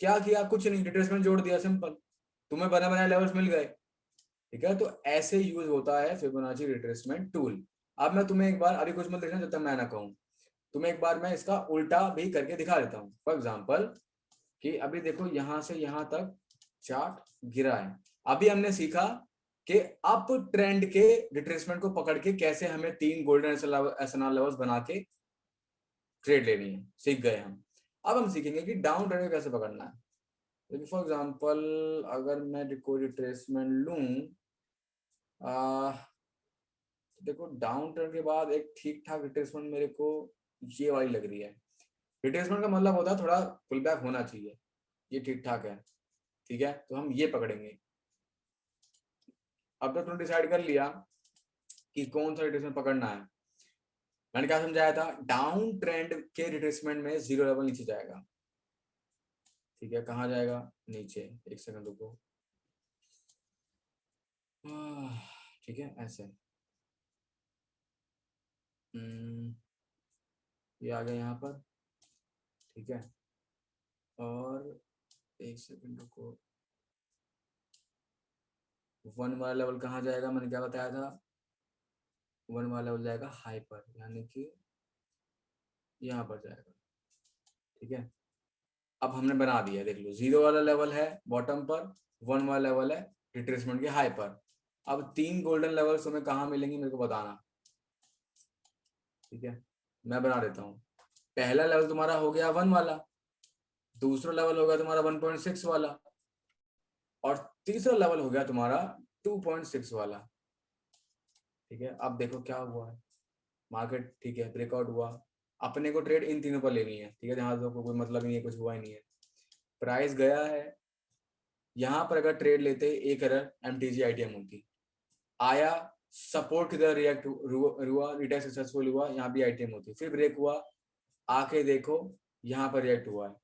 क्या किया? कुछ नहीं, रिट्रेसमेंट जोड़ दिया, सिंपल, तुम्हें बने बनाए लेवल्स मिल गए, ठीक है। तो ऐसे यूज होता है फिबोनाची रिट्रेसमेंट टूल। अब मैं तुम्हें एक बार, अभी कुछ मत देखना जब तक मैं ना कहूं, तुम्हें एक बार मैं इसका उल्टा भी करके दिखा देता हूं। फॉर एग्जाम्पल कि अभी देखो यहां से यहां तक चार्ट गिरा है, अभी हमने सीखा कि अप ट्रेंड के रिट्रेसमेंट को पकड़ के कैसे हमें 3 गोल्डन एसएनआर लेवल्स बना के ट्रेड लेनी है, सीख गए हम। अब हम सीखेंगे कि डाउन ट्रेंड को कैसे पकड़ना है। फॉर एग्जांपल अगर मैं कोई रिट्रेसमेंट लूं, देखो डाउन ट्रेंड के बाद एक ठीक ठाक रिट्रेसमेंट मेरे को ये वाली लग रही है। रिट्रेसमेंट का मतलब होता है थोड़ा पुल बैक होना चाहिए, ये ठीक ठाक है, ठीक है, तो हम ये पकड़ेंगे। अब तो तुमने डिसाइड कर लिया कि कौन सा रिट्रेसमेंट पकड़ना है। मैंने क्या समझाया था, डाउन ट्रेंड के रिट्रेसमेंट में जीरो लेवल नीचे जाएगा, ठीक है, कहाँ जाएगा, नीचे। एक सेकंड रुको, ठीक है, ऐसे ये आ गया यहाँ पर, ठीक है, और एक सेकंड रुको, 1 वाला लेवल कहाँ जाएगा, मैंने क्या बताया था, 1 वाला लेवल जाएगा हाई पर, यानी कि यहाँ पर जाएगा, ठीक है। अब हमने बना दिया, देख लो, 0 वाला लेवल है बॉटम पर, 1 वाला लेवल है रिट्रेसमेंट के हाई पर। अब 3 गोल्डन लेवल्स हमें कहाँ मिलेंगे मेरे को बताना, ठीक है, मैं बना देता हूँ। पहला लेवल तुम्हारा हो गया 1 वाला, दूसरा लेवल हो गया तुम्हारा 1.6 वाला, और तीसरा लेवल हो गया तुम्हारा 2.6 वाला, ठीक है। अब देखो क्या हुआ है, मार्केट, ठीक है, ब्रेकआउट हुआ, अपने को ट्रेड इन तीनों पर लेनी है, ठीक है, यहाँ तो कोई मतलब नहीं है, कुछ हुआ ही नहीं है, प्राइस गया है, यहाँ पर अगर ट्रेड लेते एक एरर MTG ITM होती, आया सपोर्ट की तरह रिएक्ट हुआ, रिटेस्ट सक्सेसफुल हुआ, यहाँ भी ITM होती, फिर ब्रेक हुआ, आके देखो यहाँ पर रिएक्ट हुआ है,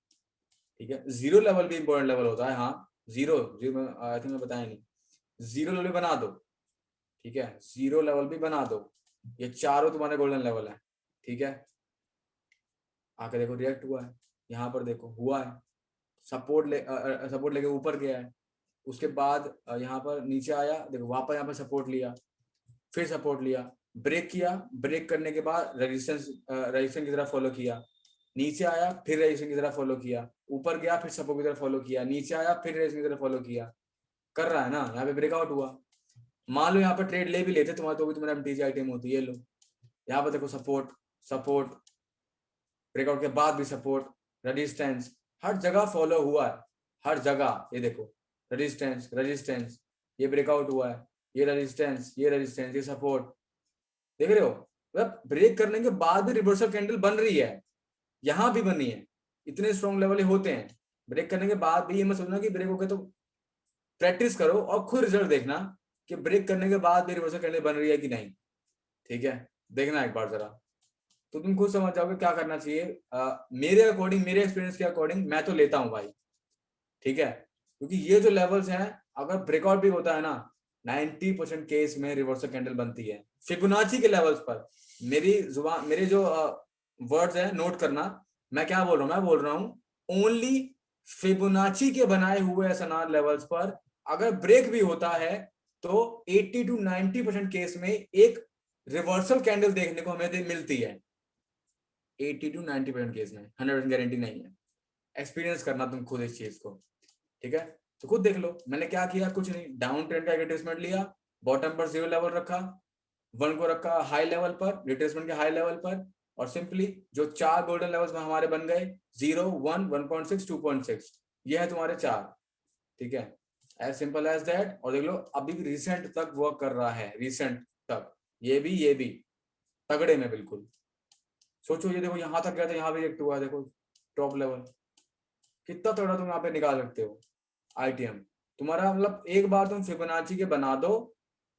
ठीक है। 0 लेवल भी इंपॉर्टेंट लेवल होता है, हाँ, जीरो आई थिंक मैं बताया नहीं, 0 लेवल भी बना दो, ठीक है, 0 लेवल भी बना दो, ये चारों तुम्हारे गोल्डन लेवल है, ठीक है। आके देखो रिएक्ट हुआ है, यहाँ पर देखो हुआ है, सपोर्ट लेके ऊपर गया है, उसके बाद यहाँ पर नीचे आया, देखो वापस यहाँ पर सपोर्ट लिया, फिर सपोर्ट लिया, ब्रेक किया, ब्रेक करने के बाद रेजिस्टेंस की तरफ फॉलो किया, नीचे आया, फिर रेजिस्टेंस की तरफ फॉलो किया, ऊपर गया, फिर सपोर्ट की तरफ फॉलो किया, नीचे आया, फिर रेजिस्टेंस की तरफ फॉलो किया, कर रहा है ना, यहाँ पे ब्रेकआउट हुआ। मान लो यहाँ पर ट्रेड ले भी लेते तुम्हारा, तो भी तुम्हारा MTG ITM होती है, लो यहाँ पर देखो सपोर्ट, सपोर्ट, ब्रेकआउट के बाद भी सपोर्ट, रेजिस्टेंस, हर जगह फॉलो हुआ है, हर जगह, ये देखो रेजिस्टेंस, रेजिस्टेंस, ये ब्रेकआउट हुआ है, ये रेजिस्टेंस, ये रेजिस्टेंस, ये सपोर्ट, देख रहे हो, मतलब ब्रेक करने के बाद भी रिवर्सल कैंडल बन रही है, यहां भी बनी है, इतने स्ट्रॉन्ग लेवल होते हैं, ब्रेक करने के बाद भी ये मत सोचना कि ब्रेक हो गया तो, प्रैक्टिस करो और खुद रिजल्ट देखना कि ब्रेक करने के बाद भी रिवर्सल कैंडल बन रही है कि नहीं, ठीक है, देखना एक बार जरा, तो तुम खुद समझ जाओगे क्या करना चाहिए। मेरे अकॉर्डिंग, मेरे एक्सपीरियंस के अकॉर्डिंग मैं तो लेता हूं भाई, ठीक है, क्योंकि ये जो लेवल्स हैं, अगर ब्रेकआउट भी होता है ना, 90% केस में रिवर्सल कैंडल बनती है फिबोनाची के लेवल्स पर। मेरी जुबान, मेरे जो वर्ड्स हैं नोट करना, मैं क्या बोल रहा हूँ, मैं बोल रहा हूँ ओनली फिबोनाची के बनाए हुए SNR लेवल्स पर अगर ब्रेक भी होता है तो 80 to 90% केस में एक रिवर्सल कैंडल देखने को हमें मिलती है, 80 to 90% केस में, 100% गारंटी नहीं है, एक्सपीरियंस करना तुम खुद इस चीज को, ठीक है। तो खुद देख लो, मैंने क्या किया, कुछ नहीं, डाउन ट्रेंड का रिट्रेसमेंट लिया, बॉटम पर 0 लेवल रखा, 1 को रखा हाई लेवल पर, रिट्रेसमेंट के हाई लेवल पर, और सिंपली जो 4 गोल्डन लेवल्स में हमारे बन गए, 0, 1, 1.6, 2.6, ये है तुम्हारे 4, ठीक है, एज सिंपल एज दैट। और देख लो अभी भी रिसेंट तक वर्क कर रहा है, रिसेंट तक, ये भी तगड़े में बिल्कुल। सोचो ये देखो यहां तक गया था, यहाँ भी रिएक्ट हुआ, देखो टॉप लेवल, कितना तगड़ा तुम यहाँ पे निकाल सकते हो ITM। तुम्हारा मतलब एक बार तुम फिबोनाची के बना दो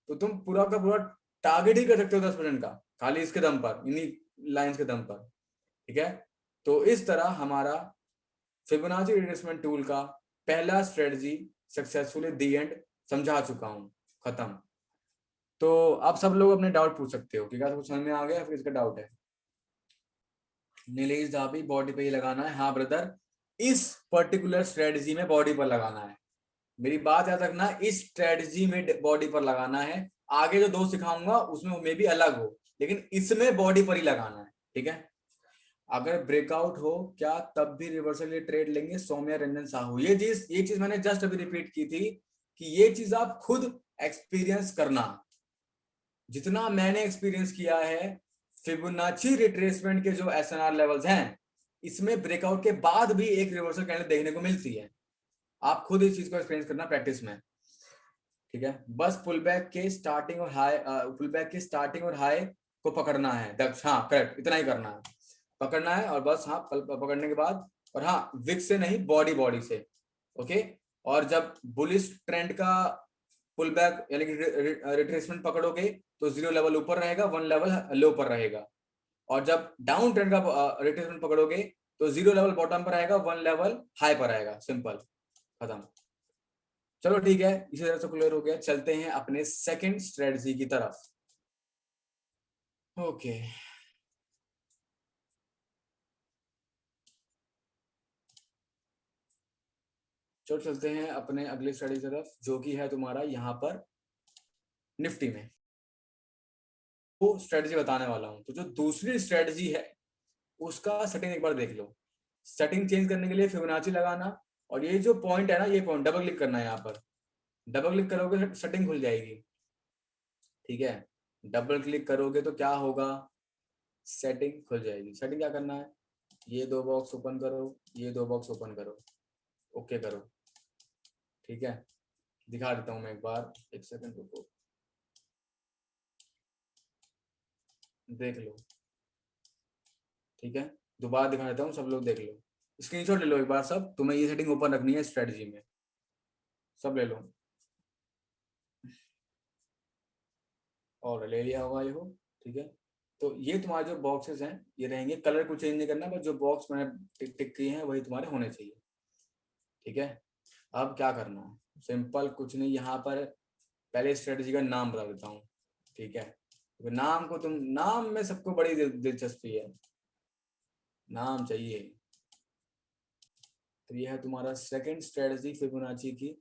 तो तुम पूरा का पूरा टारगेट ही कर सकते हो 10% का, खाली इसके दम पर, इन्हीं लाइंस के दम पर, ठीक है। तो इस तरह हमारा फिबोनाची रिट्रेसमेंट टूल का पहला स्ट्रेटजी सक्सेसफुली दी एंड समझा चुका हूं, खत्म। तो आप सब लोग अपने डाउट पूछ सकते हो कि क्या कुछ समझ में आ गया, फिर इसका डाउट है। नीलेश दाबी बॉडी पे ही लगाना है, हाँ ब्रदर, इस पर्टिकुलर स्ट्रेटजी में बॉडी पर लगाना है, मेरी बात याद रखना, इस स्ट्रेटजी में बॉडी पर लगाना है, आगे जो 2 सिखाऊंगा उसमें मे भी अलग हो, लेकिन इसमें बॉडी पर ही लगाना है, ठीक है। अगर ब्रेकआउट हो क्या तब भी रिवर्सल ट्रेड लेंगे, सौम्या रंजन साहू, ये चीज मैंने जस्ट अभी रिपीट की थी कि ये चीज आप खुद एक्सपीरियंस करना, जितना मैंने एक्सपीरियंस किया है फिबोनाची रिट्रेसमेंट के जो एसएनआर लेवल्स हैं, इसमें ब्रेकआउट के बाद भी एक रिवर्सल कैंडल देखने को मिलती है। आप खुद इस चीज को एक्सपीरियंस करना प्रैक्टिस में, ठीक है। बस पुल बैक के स्टार्टिंग और हाई, पुल बैक के स्टार्टिंग और हाई को पकड़ना है, हाँ करेक्ट, इतना ही करना है, पकड़ना है और बस, हाँ पकड़ने के बाद, और हाँ विक से नहीं, बॉडी से, ओके। और जब बुलिश ट्रेंड का पुल बैक यानी कि रिट्रेसमेंट पकड़ोगे तो 0 लेवल ऊपर रहेगा, 1 लेवल लो पर रहेगा। और जब डाउन ट्रेंड का रिट्रेसमेंट पकड़ोगे तो 0 लेवल बॉटम पर आएगा, 1 लेवल हाई पर आएगा, सिंपल, खत्म। चलो ठीक है, इसी तरह से क्लियर हो गया। चलते हैं अपने सेकंड स्ट्रेटजी की तरफ। ओके, चलो चलते हैं अपने अगले स्ट्रेटजी की तरफ, जो कि है तुम्हारा यहाँ पर निफ्टी में। वो स्ट्रेटजी बताने वाला हूं। तो जो दूसरी स्ट्रेटजी है उसका सेटिंग एक बार देख लो। सेटिंग चेंज करने के लिए फिबोनाची लगाना, और ये जो पॉइंट है ना, ये पॉइंट डबल क्लिक करना है। यहाँ पर डबल क्लिक करोगे सेटिंग खुल जाएगी, ठीक है। डबल क्लिक करोगे तो क्या होगा, सेटिंग खुल जाएगी। सेटिंग क्या करना है, ये 2 बॉक्स ओपन करो, ये 2 बॉक्स ओपन करो, ओके करो, ठीक है। दिखा देता हूं मैं एक बार, एक सेकंड रुको, देख लो, ठीक है। दोबारा दिखा देता हूँ, सब लोग देख लो, स्क्रीनशॉट ले लो एक बार सब। तुम्हें ये सेटिंग ओपन रखनी है स्ट्रेटजी में, सब ले लो। और ले लिया होगा ये हो, ठीक है। तो ये तुम्हारे जो बॉक्सेस हैं ये रहेंगे, कलर को चेंज नहीं करना, बस जो बॉक्स मैंने टिक टिक किए हैं वही तुम्हारे होने चाहिए, ठीक है। अब क्या करना है, सिंपल कुछ नहीं, यहाँ पर पहले स्ट्रेटजी का नाम बता देता हूँ, ठीक है। तो नाम को तुम, नाम में सबको बड़ी दिलचस्पी है, नाम चाहिए। तो ये है तुम्हारा सेकंड स्ट्रेटजी फिबोनाची की,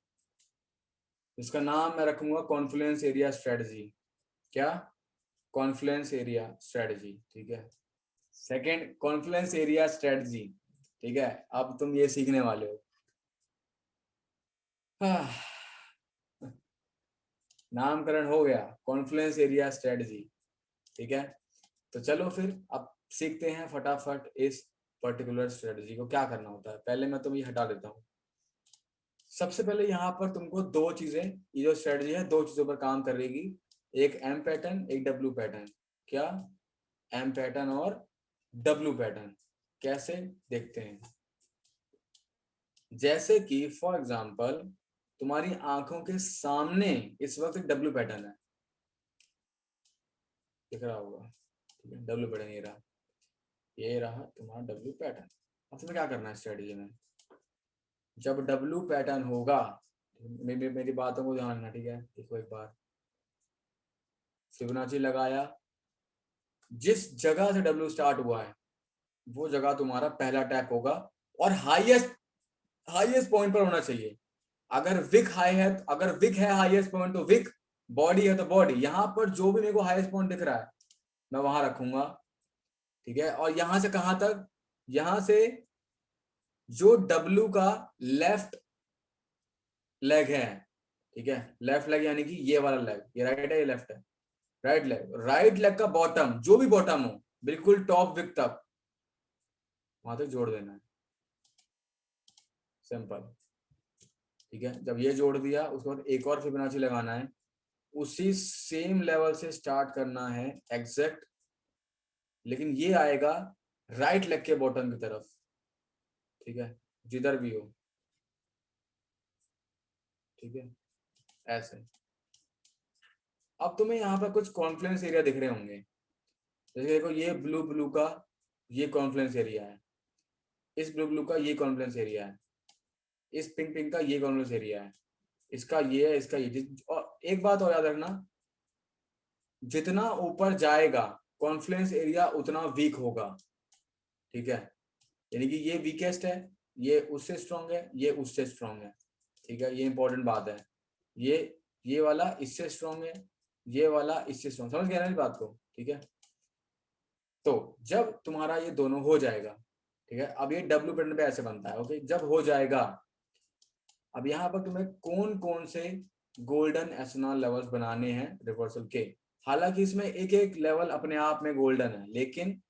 इसका नाम मैं रखूंगा कॉन्फ्लुएंस एरिया स्ट्रेटजी। क्या, कॉन्फ्लुएंस एरिया स्ट्रेटजी, ठीक है। सेकंड कॉन्फ्लुएंस एरिया स्ट्रेटजी, ठीक है। अब तुम ये सीखने वाले हो। नामकरण हो गया, कॉन्फ्लुएंस एरिया स्ट्रेटजी, ठीक है। तो चलो फिर अब सीखते हैं फटाफट इस पर्टिकुलर स्ट्रेटजी को क्या करना होता है। पहले मैं तुम्हें हटा देता हूँ। सबसे पहले यहाँ पर तुमको दो चीजें, ये जो स्ट्रेटजी है 2 चीजों पर काम करेगी, एक एम पैटर्न, एक डब्ल्यू पैटर्न। क्या, एम पैटर्न और डब्ल्यू पैटर्न। कैसे, देखते हैं। जैसे कि फॉर एग्जांपल तुम्हारी आंखों के सामने इस वक्त डब्ल्यू पैटर्न है, दिख रहा होगा, ठीक है। डब्ल्यू पैटर्न ये रहा तुम्हारा डब्ल्यू पैटर्न। अब तुम्हें क्या करना है स्ट्रेटजी में, जब डब्ल्यू पैटर्न होगा, मेरी बातों को ध्यान रखना, ठीक है। देखो एक बार, फिबोनाची लगाया, जिस जगह से डब्ल्यू स्टार्ट हुआ है वो जगह तुम्हारा पहला टैप होगा, और हाईएस्ट पॉइंट पर होना चाहिए। अगर विक हाई है, अगर विक है हाईएस्ट पॉइंट तो विक, बॉडी है तो बॉडी। यहां पर जो भी मेरे को हाईएस्ट पॉइंट दिख रहा है मैं वहां रखूंगा, ठीक है। और यहां से कहां तक, यहां से जो डब्ल्यू का लेफ्ट लेग है, ठीक है। लेफ्ट लेग यानी कि ये वाला लेग, ये राइट है ये लेफ्ट है, राइट लेग का बॉटम, जो भी बॉटम हो, बिल्कुल टॉप विक तक वहां तक जोड़ देना है, सिंपल, ठीक है। जब ये जोड़ दिया उसके बाद एक और फिबोनाची लगाना है, उसी सेम लेवल से स्टार्ट करना है एग्जैक्ट, लेकिन ये आएगा राइट लेग के बॉटम की तरफ, ठीक है, जिधर भी हो, ठीक है, ऐसे। अब तुम्हें यहाँ पर कुछ कॉन्फ्लुएंस एरिया दिख रहे होंगे, जैसे देखो ये ब्लू ब्लू का ये कॉन्फ्लुएंस एरिया है, इस ब्लू ब्लू का ये कॉन्फ्लुएंस एरिया है, इस पिंक पिंक का ये कॉन्फ्लुएंस एरिया है, इसका ये है, इसका ये। और एक बात और याद रखना, जितना ऊपर जाएगा कॉन्फ्लुएंस एरिया उतना वीक होगा, ठीक है। यानी कि ये वीकेस्ट है, ये उससे स्ट्रॉन्ग है, ये उससे स्ट्रॉन्ग है, ठीक है। ये इंपॉर्टेंट बात है, ये वाला इससे स्ट्रॉन्ग है, ये वाला इससे स्ट्रॉन्ग, समझ गया ना इस बात को, ठीक है। तो जब तुम्हारा ये दोनों हो जाएगा, ठीक है। अब ये डब्ल्यू पैटर्न पे ऐसे बनता है, ओके। जब हो जाएगा, अब यहाँ पर तुम्हें कौन कौन से गोल्डन एसएनआर लेवल्स बनाने हैं रिवर्सल के, हालांकि इसमें एक एक लेवल अपने आप में गोल्डन है, लेकिन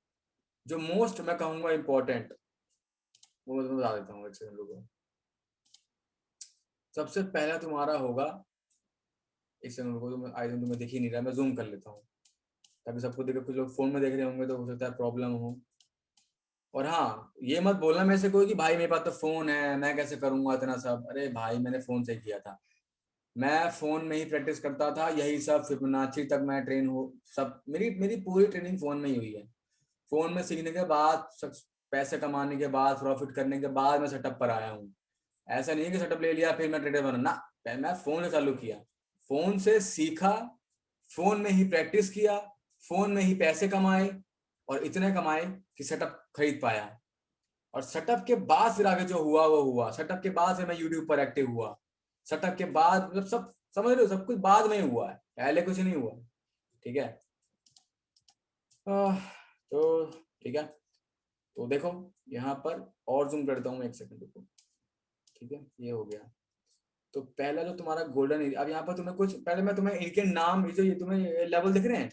जो मोस्ट मैं कहूंगा इम्पोर्टेंट वो मैं तुम्हें बता देता हूँ, एक सेकंड रुको। सबसे पहला तुम्हारा होगा, एक सेकंड रुको, तुम आई थिंक तुम्हें दिख ही नहीं रहा, मैं जूम कर लेता हूँ ताकि सबको दिखे। कुछ लोग फोन में देख रहे होंगे तो हो सकता है प्रॉब्लम हो। और हाँ, ये मत बोलना मेरे से कोई कि भाई मेरे पास तो फोन है, मैं कैसे करूंगा इतना सब। अरे भाई, मैंने फोन से किया था, मैं फोन में ही प्रैक्टिस करता था, यही सब फिबोनाची तक मैं ट्रेन हो, सब मेरी मेरी पूरी ट्रेनिंग फोन में ही हुई है। फोन में सीखने के बाद, पैसे कमाने के बाद, प्रॉफिट करने के बाद मैं सेटअप पर आया हूँ। ऐसा नहीं है कि सेटअप ले लिया फिर मैं ट्रेडर बना ना, मैं फोन से चालू किया, फोन से सीखा, फोन में ही प्रैक्टिस किया, फोन में ही पैसे कमाए, और इतने कमाए कि सेटअप खरीद पाया। और सेटअप के बाद फिर आगे जो हुआ वो हुआ। सेटअप के बाद फिर मैं यूट्यूब पर एक्टिव हुआ। सेटअप के बाद मतलब सब समझ रहे हो, सब कुछ बाद में हुआ है, पहले कुछ नहीं हुआ। ठीक है। तो ठीक है, तो देखो यहाँ पर और जूम करता हूँ, एक सेकंड रुको। ठीक है, ये हो गया। तो पहला जो तुम्हारा गोल्डन एरिया, अब यहाँ पर तुम्हें कुछ पहले मैं तुम्हें इनके नाम, ये जो ये तुम्हें लेवल दिख रहे हैं,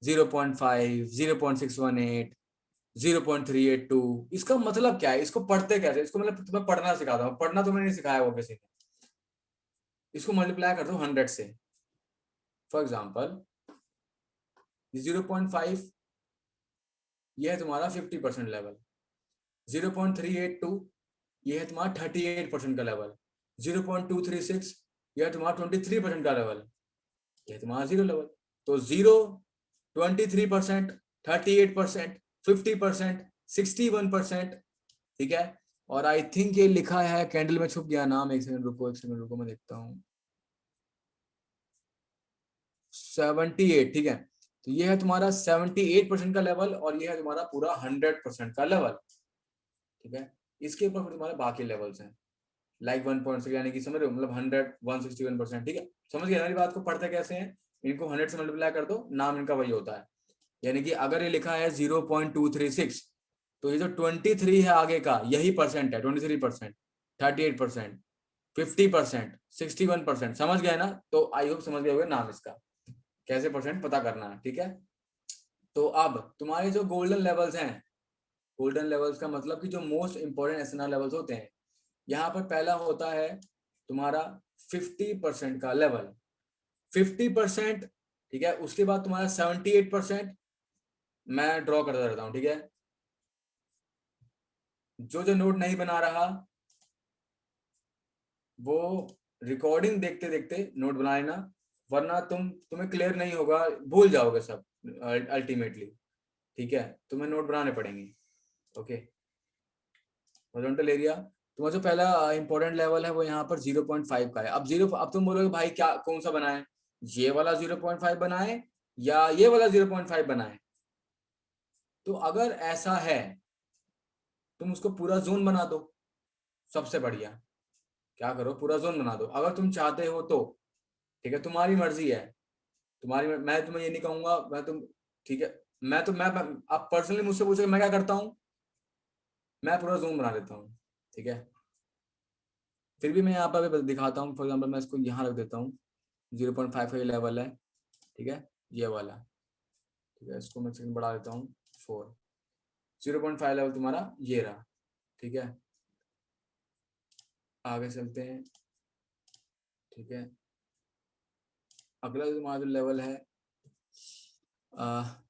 0.5, 0.618, 0.382, इसका मतलब क्या है, इसको पढ़ते कैसे, इसको मतलब तुम्हें पढ़ना सिखाता हूँ, पढ़ना तुम्हें नहीं सिखाया वो किसी ने। इसको मल्टीप्लाई कर दो 100 से। फॉर एग्जाम्पल 0.5 ये है तुम्हारा 50% लेवल, 0.382 ये है तुम्हारा 38% का लेवल, 0.236 ये है तुम्हारा 23% का लेवल, ये तुम्हारा जीरो लेवल। तो 0, 23%, 38%, 50%, 61%। ठीक है। और आई थिंक ये लिखा है, कैंडल में छुप गया नाम, एक सेकंड रुको, एक सेकंड रुको, मैं देखता हूँ। 78। ठीक है, तो ये है तुम्हारा 78% का लेवल, और ये है तुम्हारा पूरा 100% का लेवल। ठीक है, इसके ऊपर फिर तुम्हारे बाकी लेवल्स हैं, लाइक 1.6, यानी कि समझ रहे हो, मतलब 100, 161%। ठीक है, समझ गए हमारी बात को, पढ़ते कैसे हैं। इनको 100 से मल्टीप्लाई कर दो, नाम इनका वही होता है। यानी कि अगर ये लिखा है 0.236, तो ये जो 23 है आगे का, यही परसेंट है, 23%, 38%, 50%, 61%। समझ गए ना, तो आई होप समझ गए होंगे नाम इसका, कैसे परसेंट पता करना है। ठीक है, तो अब तुम्हारे जो गोल्डन लेवल्स हैं, गोल्डन लेवल्स का मतलब कि जो मोस्ट इंपॉर्टेंट एसएनआर लेवल्स होते हैं, यहाँ पर पहला होता है तुम्हारा 50% का लेवल, 50%। ठीक है, उसके बाद तुम्हारा 78%। मैं ड्रॉ करता रहता हूँ। ठीक है, जो जो नोट नहीं बना रहा वो रिकॉर्डिंग देखते देखते नोट बना लेना, वरना तुम्हें क्लियर नहीं होगा, भूल जाओगे सब अल्टीमेटली। ठीक है, तुम्हें नोट बनाने पड़ेंगे। ओके, हॉरिजॉन्टल एरिया तुम्हारा जो पहला इंपॉर्टेंट लेवल है वो यहाँ पर 0.5 का है। अब तुम बोलोगे भाई क्या, कौन सा बनाए, ये वाला 0.5 बनाए या ये वाला 0.5 बनाए। तो अगर ऐसा है, तुम उसको पूरा जोन बना दो, सबसे बढ़िया। क्या करो, पूरा जोन बना दो अगर तुम चाहते हो तो। ठीक है, तुम्हारी मर्जी है, मैं तुम्हें ये नहीं कहूंगा, ठीक है, मैं आप पर्सनली मुझसे पूछो मैं क्या करता हूँ, मैं पूरा जोन बना लेता हूँ। ठीक है, फिर भी मैं यहाँ पर भी दिखाता हूँ। फॉर एग्जाम्पल मैं इसको यहाँ रख देता हूँ, 0.5 का ये लेवल है। ठीक है, ये वाला। ठीक है, इसको मैं सेकंड बढ़ा देता हूँ 4। 0.5 लेवल तुम्हारा ये रहा। ठीक है, आगे चलते हैं। ठीक है, अगला जो तुम्हारा जो लेवल है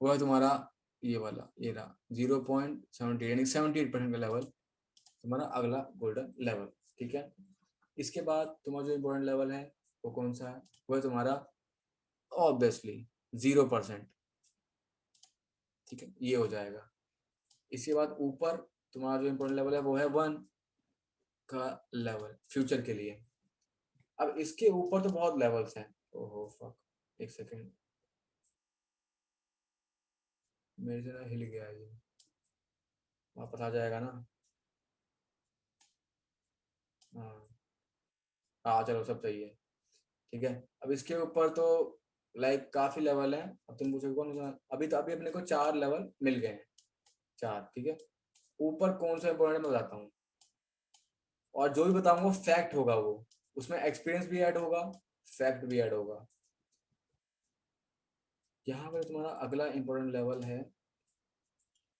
वो है तुम्हारा ये वाला, ये रहा 0.70, यानी 78% का लेवल तुम्हारा अगला गोल्डन लेवल। ठीक है, इसके बाद तुम्हारा जो इम्पोर्टेंट लेवल है वो कौन सा है, वो है तुम्हारा ऑब्वियसली 0%। ठीक है, ये हो जाएगा। इसके बाद ऊपर तुम्हारा जो इम्पोर्टेंट लेवल है वो है 1 का लेवल, फ्यूचर के लिए। अब इसके ऊपर तो बहुत लेवल्स हैं। ओहो फक, एक सेकेंड, मेरे से ना हिल गया ये, वापस आ जाएगा ना। हाँ, हाँ चलो सब सही है। ठीक है, अब इसके ऊपर तो लाइक काफी लेवल है। अब तुम पूछोगे कौन सा, अभी अपने को 4 लेवल मिल गए हैं, 4। ठीक है, ऊपर कौन सा इंपॉर्टेंट मैं बताता हूँ, और जो भी बताऊंगा फैक्ट होगा, वो उसमें एक्सपीरियंस भी ऐड होगा, फैक्ट भी ऐड होगा। यहाँ पर तुम्हारा अगला इंपॉर्टेंट लेवल है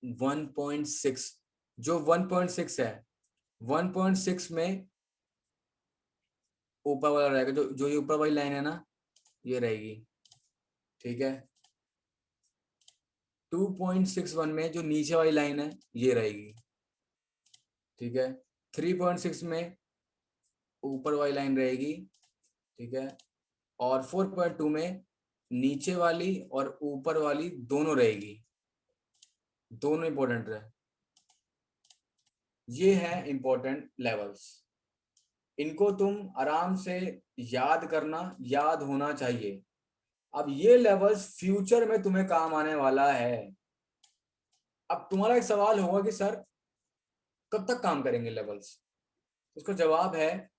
1.6। जो 1.6 है, 1.6 में ऊपर वाला रहेगा, जो ये ऊपर वाली लाइन है ना, ये रहेगी, ठीक है। 2.61 में जो नीचे वाली लाइन है ये रहेगी, ठीक है। 3.6 में ऊपर वाली लाइन रहेगी, ठीक है। और 4.2 में नीचे वाली और ऊपर वाली दोनों रहेगी, दोनों इंपॉर्टेंट है। ये है इंपॉर्टेंट लेवल्स, इनको तुम आराम से याद करना, याद होना चाहिए। अब ये लेवल्स फ्यूचर में तुम्हें काम आने वाला है। अब तुम्हारा एक सवाल होगा कि सर कब तक काम करेंगे लेवल्स? उसका जवाब है,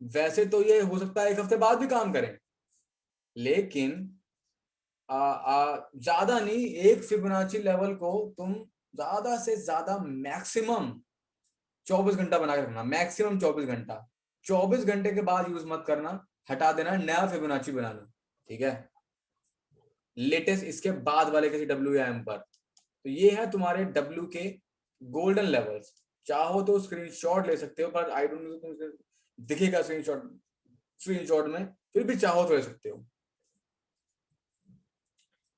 वैसे तो ये हो सकता है 1 हफ्ते बाद भी काम करें, लेकिन ज्यादा नहीं, एक फिबोनाची लेवल को तुम ज्यादा से ज्यादा मैक्सिमम 24 घंटा बना के रखना, मैक्सिमम 24 घंटा। 24 घंटे के बाद यूज मत करना, हटा देना, नया फिबोनाची बना लो, ठीक है। लेटेस्ट इसके बाद वाले किसी डब्ल्यू या एम पर। तो ये है तुम्हारे डब्ल्यू के गोल्डन लेवल्स। चाहो तो स्क्रीनशॉट ले सकते हो, पर आई डोंट नो तुम दिखेगा स्क्रीनशॉट में, फिर भी चाहो तो ले सकते हो,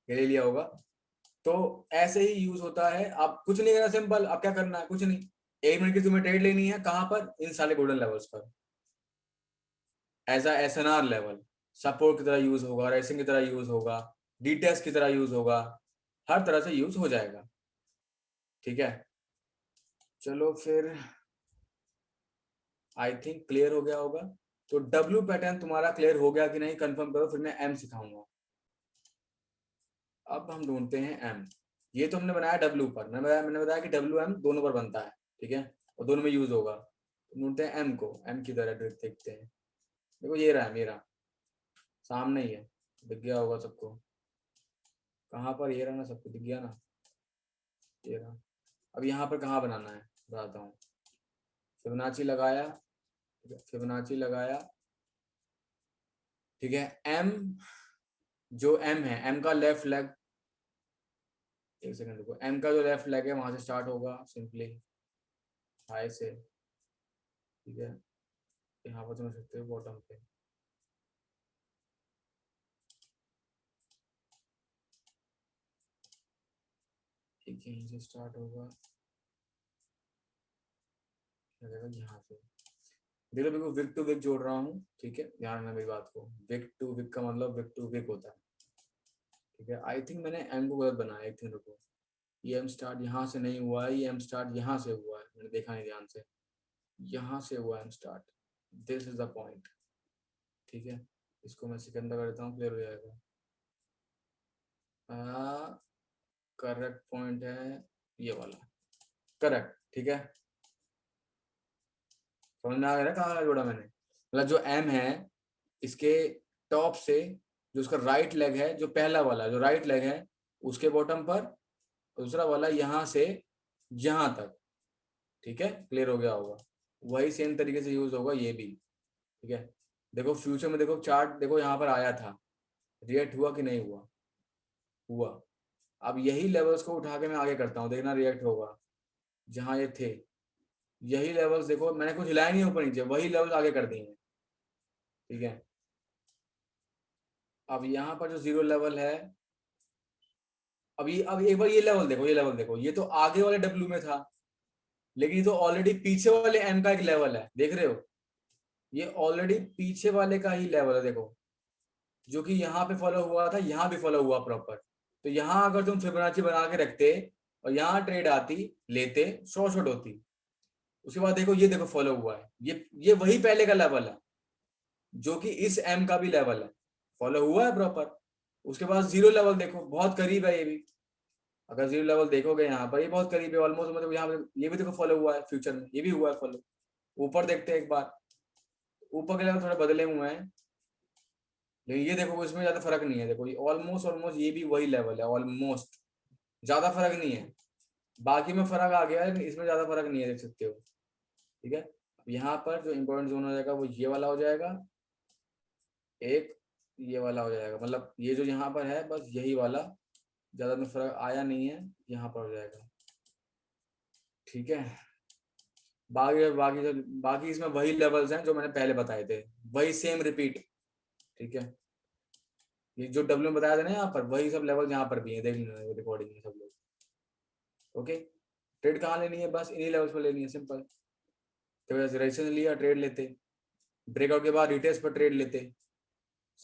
ये ले लिया होगा। तो ऐसे ही यूज होता है। आप कुछ नहीं करना, सिंपल, आप क्या करना है, कुछ नहीं, 1 मिनट की तुम्हें ट्रेड लेनी है, कहां पर? इन सारे गोल्डन लेवल्स पर। As a SNR level support की तरह यूज होगा, रेसिंग की तरह यूज होगा, डीटेस्ट की तरह यूज होगा, हर तरह से यूज हो जाएगा, ठीक है। चलो फिर, आई थिंक क्लियर हो गया होगा। तो डब्ल्यू पैटर्न तुम्हारा क्लियर हो गया कि नहीं, कंफर्म करो, फिर मैं एम सिखाऊंगा। अब हम ढूंढते हैं एम। ये तो हमने बनाया डब्ल्यू पर, मैंने बताया कि डब्ल्यू एम दोनों पर बनता है, ठीक है, और दोनों में यूज होगा। ढूंढते हैं एम को, एम की तरह देखते हैं। देखो ये रहा, मेरा सामने ही है, दिख गया होगा सबको। कहाँ पर? ये रहा ना, सबको दिख गया ना, ये रहा। अब यहाँ पर कहाँ बनाना है बताता हूँ। फिबोनाची लगाया, फिबोनाची लगाया, ठीक है। एम, जो एम है, एम का लेफ्ट लेग, एक सेकंड रुको, एम का जो लेफ्ट लेग है वहां से स्टार्ट होगा सिंपली, हाई से, ठीक है। यहाँ पर समझ सकते हो बॉटम पे, ठीक है, यहीं से स्टार्ट होगा, यहाँ से। देखो देखो, विक टू विक जोड़ रहा हूँ, ठीक है, ध्यान रखना मेरी बात को। विक टू विक का मतलब विक टू विक होता है, ठीक है। आई थिंक मैंने एम को गलत बनाया, एक थिंक रुको, ये एम स्टार्ट यहाँ से नहीं हुआ है, ये एम स्टार्ट यहाँ से हुआ है, मैंने देखा नहीं ध्यान से, यहाँ से हुआ एम start, this is the point, ठीक है। इसको मैं सिकंदर कर देता हूँ, क्लियर हो जाएगा। करेक्ट पॉइंट है ये वाला, करेक्ट, ठीक है। समझ में आ गया कहाँ जोड़ा मैंने? मतलब जो एम है, इसके टॉप से जो उसका राइट लेग है, जो पहला वाला जो राइट लेग है, उसके बॉटम पर, दूसरा वाला यहाँ से यहाँ तक, ठीक है, क्लियर हो गया होगा। वही सेम तरीके से यूज होगा ये भी, ठीक है। देखो फ्यूचर में, देखो चार्ट, देखो यहाँ पर आया था, रिएक्ट हुआ कि नहीं हुआ? हुआ। अब यही लेवल्स को उठा के मैं आगे करता हूँ, देखना रिएक्ट होगा। जहाँ ये थे, यही लेवल्स देखो, मैंने कुछ हिलाया नहीं ऊपर नीचे, वही लेवल आगे कर दिए, ठीक है। अब यहाँ पर जो जीरो लेवल है, अब एक बार ये लेवल देखो, ये लेवल देखो, ये तो आगे वाले डब्ल्यू में था, लेकिन ये तो ऑलरेडी पीछे वाले एम का एक लेवल है, देख रहे हो? ये ऑलरेडी पीछे वाले का ही लेवल है, देखो, जो कि यहाँ पे फॉलो हुआ था, यहाँ भी फॉलो हुआ प्रॉपर। तो यहाँ अगर तुम फिबोनाची बना के रखते और यहाँ ट्रेड आती, लेते, शॉर्ट होती। उसके बाद देखो, ये देखो फॉलो हुआ है, ये वही पहले का लेवल है, जो कि इस एम का भी लेवल है, फॉलो हुआ है प्रॉपर। उसके बाद जीरो लेवल देखो, बहुत करीब है ये भी, अगर जीरो लेवल देखोगे यहाँ पर, ये बहुत करीब है ऑलमोस्ट, मतलब यहाँ पर ये भी देखो फॉलो हुआ है, फ्यूचर में ये भी हुआ है फॉलो। ऊपर देखते हैं एक बार, ऊपर के लेवल थोड़े बदले हुए हैं, लेकिन ये देखो इसमें ज्यादा फर्क नहीं है, देखो ये ऑलमोस्ट ऑलमोस्ट ये भी वही लेवल है, ऑलमोस्ट, ज्यादा फर्क नहीं है। बाकी में फर्क आ गया है, लेकिन इसमें ज्यादा फर्क नहीं है, देख सकते हो, ठीक है। अब यहाँ पर जो इंपॉर्टेंट जोन हो जाएगा वो ये वाला हो जाएगा, एक, ये वाला हो जाएगा, मतलब ये जो यहाँ पर है बस यही वाला, ज्यादा में फर्क आया नहीं है, यहाँ पर हो जाएगा। ठीक है, बाकी बाकी इसमें वही लेवल्स हैं जो मैंने पहले बताए थे, वही सेम रिपीट। ठीक है, ये जो डब्ल्यू बताया था ना यहाँ पर, वही सब लेवल यहाँ पर भी है, देख लेना रिकॉर्डिंग में सब लोग। ओके, ट्रेड कहाँ लेनी है, बस इन्हीं लेवल्स पर लेनी है, सिंपल। तो रजिस्ट्रेशन लिया, ट्रेड लेते, ब्रेकआउट के बाद रिटेस्ट पर ट्रेड लेते,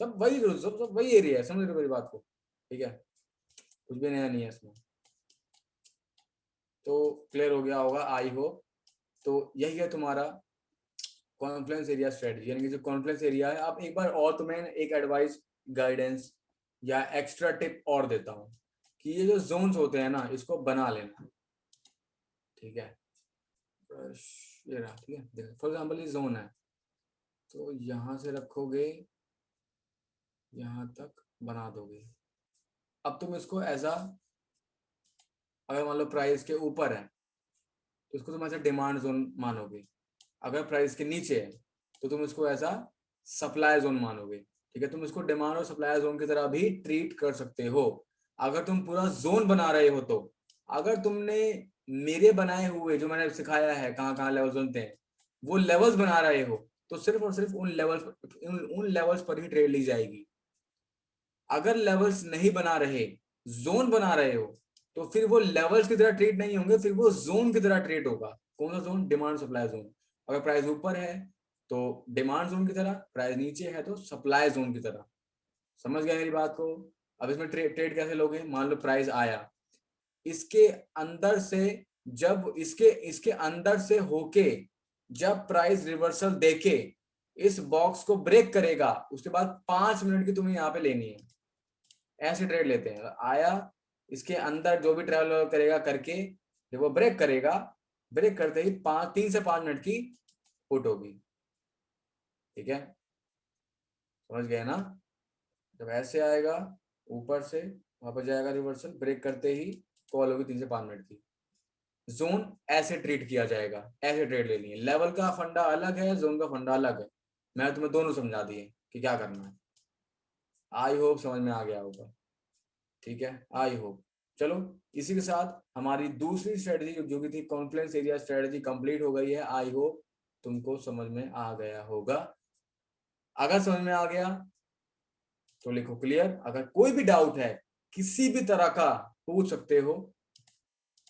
सब वही सब वही एरिया है, समझ रहे हो मेरी बात को। ठीक है, कुछ भी नया नहीं है इसमें। तो क्लियर हो गया होगा आई होप। तो यही है तुम्हारा कॉन्फ्लुएंस एरिया स्ट्रेटजी, यानी कि जो कॉन्फ्लुएंस एरिया है। आप एक बार और तुम्हें एक एडवाइस, गाइडेंस या एक्स्ट्रा टिप और देता हूँ कि ये जो जोन्स होते हैं ना, इसको बना लेना। ठीक है, ये रहा। ठीक है, फॉर एग्जाम्पल ये जोन है, तो यहाँ से रखोगे, यहाँ तक बना दोगे। अब तुम इसको एज अ, अगर मान लो प्राइस के ऊपर है तो इसको तुम ऐसा डिमांड जोन मानोगे, अगर प्राइस के नीचे है तो तुम इसको ऐसा सप्लाई जोन मानोगे। ठीक है, तुम इसको डिमांड और सप्लाई जोन की तरह भी ट्रीट कर सकते हो, अगर तुम पूरा जोन बना रहे हो तो। अगर तुमने मेरे बनाए हुए जो मैंने सिखाया है कहाँ कहाँ लेवल्स बनते हैं, वो लेवल्स बना रहे हो, तो सिर्फ और सिर्फ उन लेवल्स पर ही ट्रेड ली जाएगी। अगर लेवल्स नहीं बना रहे, जोन बना रहे हो, तो फिर वो लेवल्स की तरह ट्रेड नहीं होंगे, फिर वो जोन की तरह ट्रेड होगा। कौन सा जोन? Demand supply zone. अगर प्राइस ऊपर है तो डिमांड जोन की तरह, प्राइस नीचे है तो सप्लाई जोन की तरह। समझ गए मेरी बात को? अब इसमें ट्रेड कैसे लोगे? मान लो प्राइस आया, इसके अंदर से, जब इसके इसके अंदर से होके जब प्राइस रिवर्सल देके इस बॉक्स को ब्रेक करेगा, उसके बाद 5 मिनट की तुम्हें यहाँ पे लेनी है। ऐसे ट्रेड लेते हैं। आया, इसके अंदर जो भी ट्रेवल करेगा करके, जब वो ब्रेक करेगा, ब्रेक करते ही 3 से 5 मिनट की पुट होगी। ठीक है, समझ गए ना? जब ऐसे आएगा ऊपर से, वापस जाएगा रिवर्सल, ब्रेक करते ही कॉल होगी 3 से 5 मिनट की। जोन ऐसे ट्रीट किया जाएगा, ऐसे ट्रेड लेनी है। लेवल का फंडा अलग है, जोन का फंडा अलग है। मैं तुम्हें दोनों समझा दिए कि क्या करना है। आई होप समझ में आ गया होगा। ठीक है, आई होप। चलो, इसी के साथ हमारी दूसरी स्ट्रेटजी जो की थी कॉन्फ्लुएंस एरिया स्ट्रेटजी कंप्लीट हो गई है। आई होप तुमको समझ में आ गया होगा। अगर समझ में आ गया तो लिखो क्लियर। अगर कोई भी डाउट है किसी भी तरह का, पूछ सकते हो,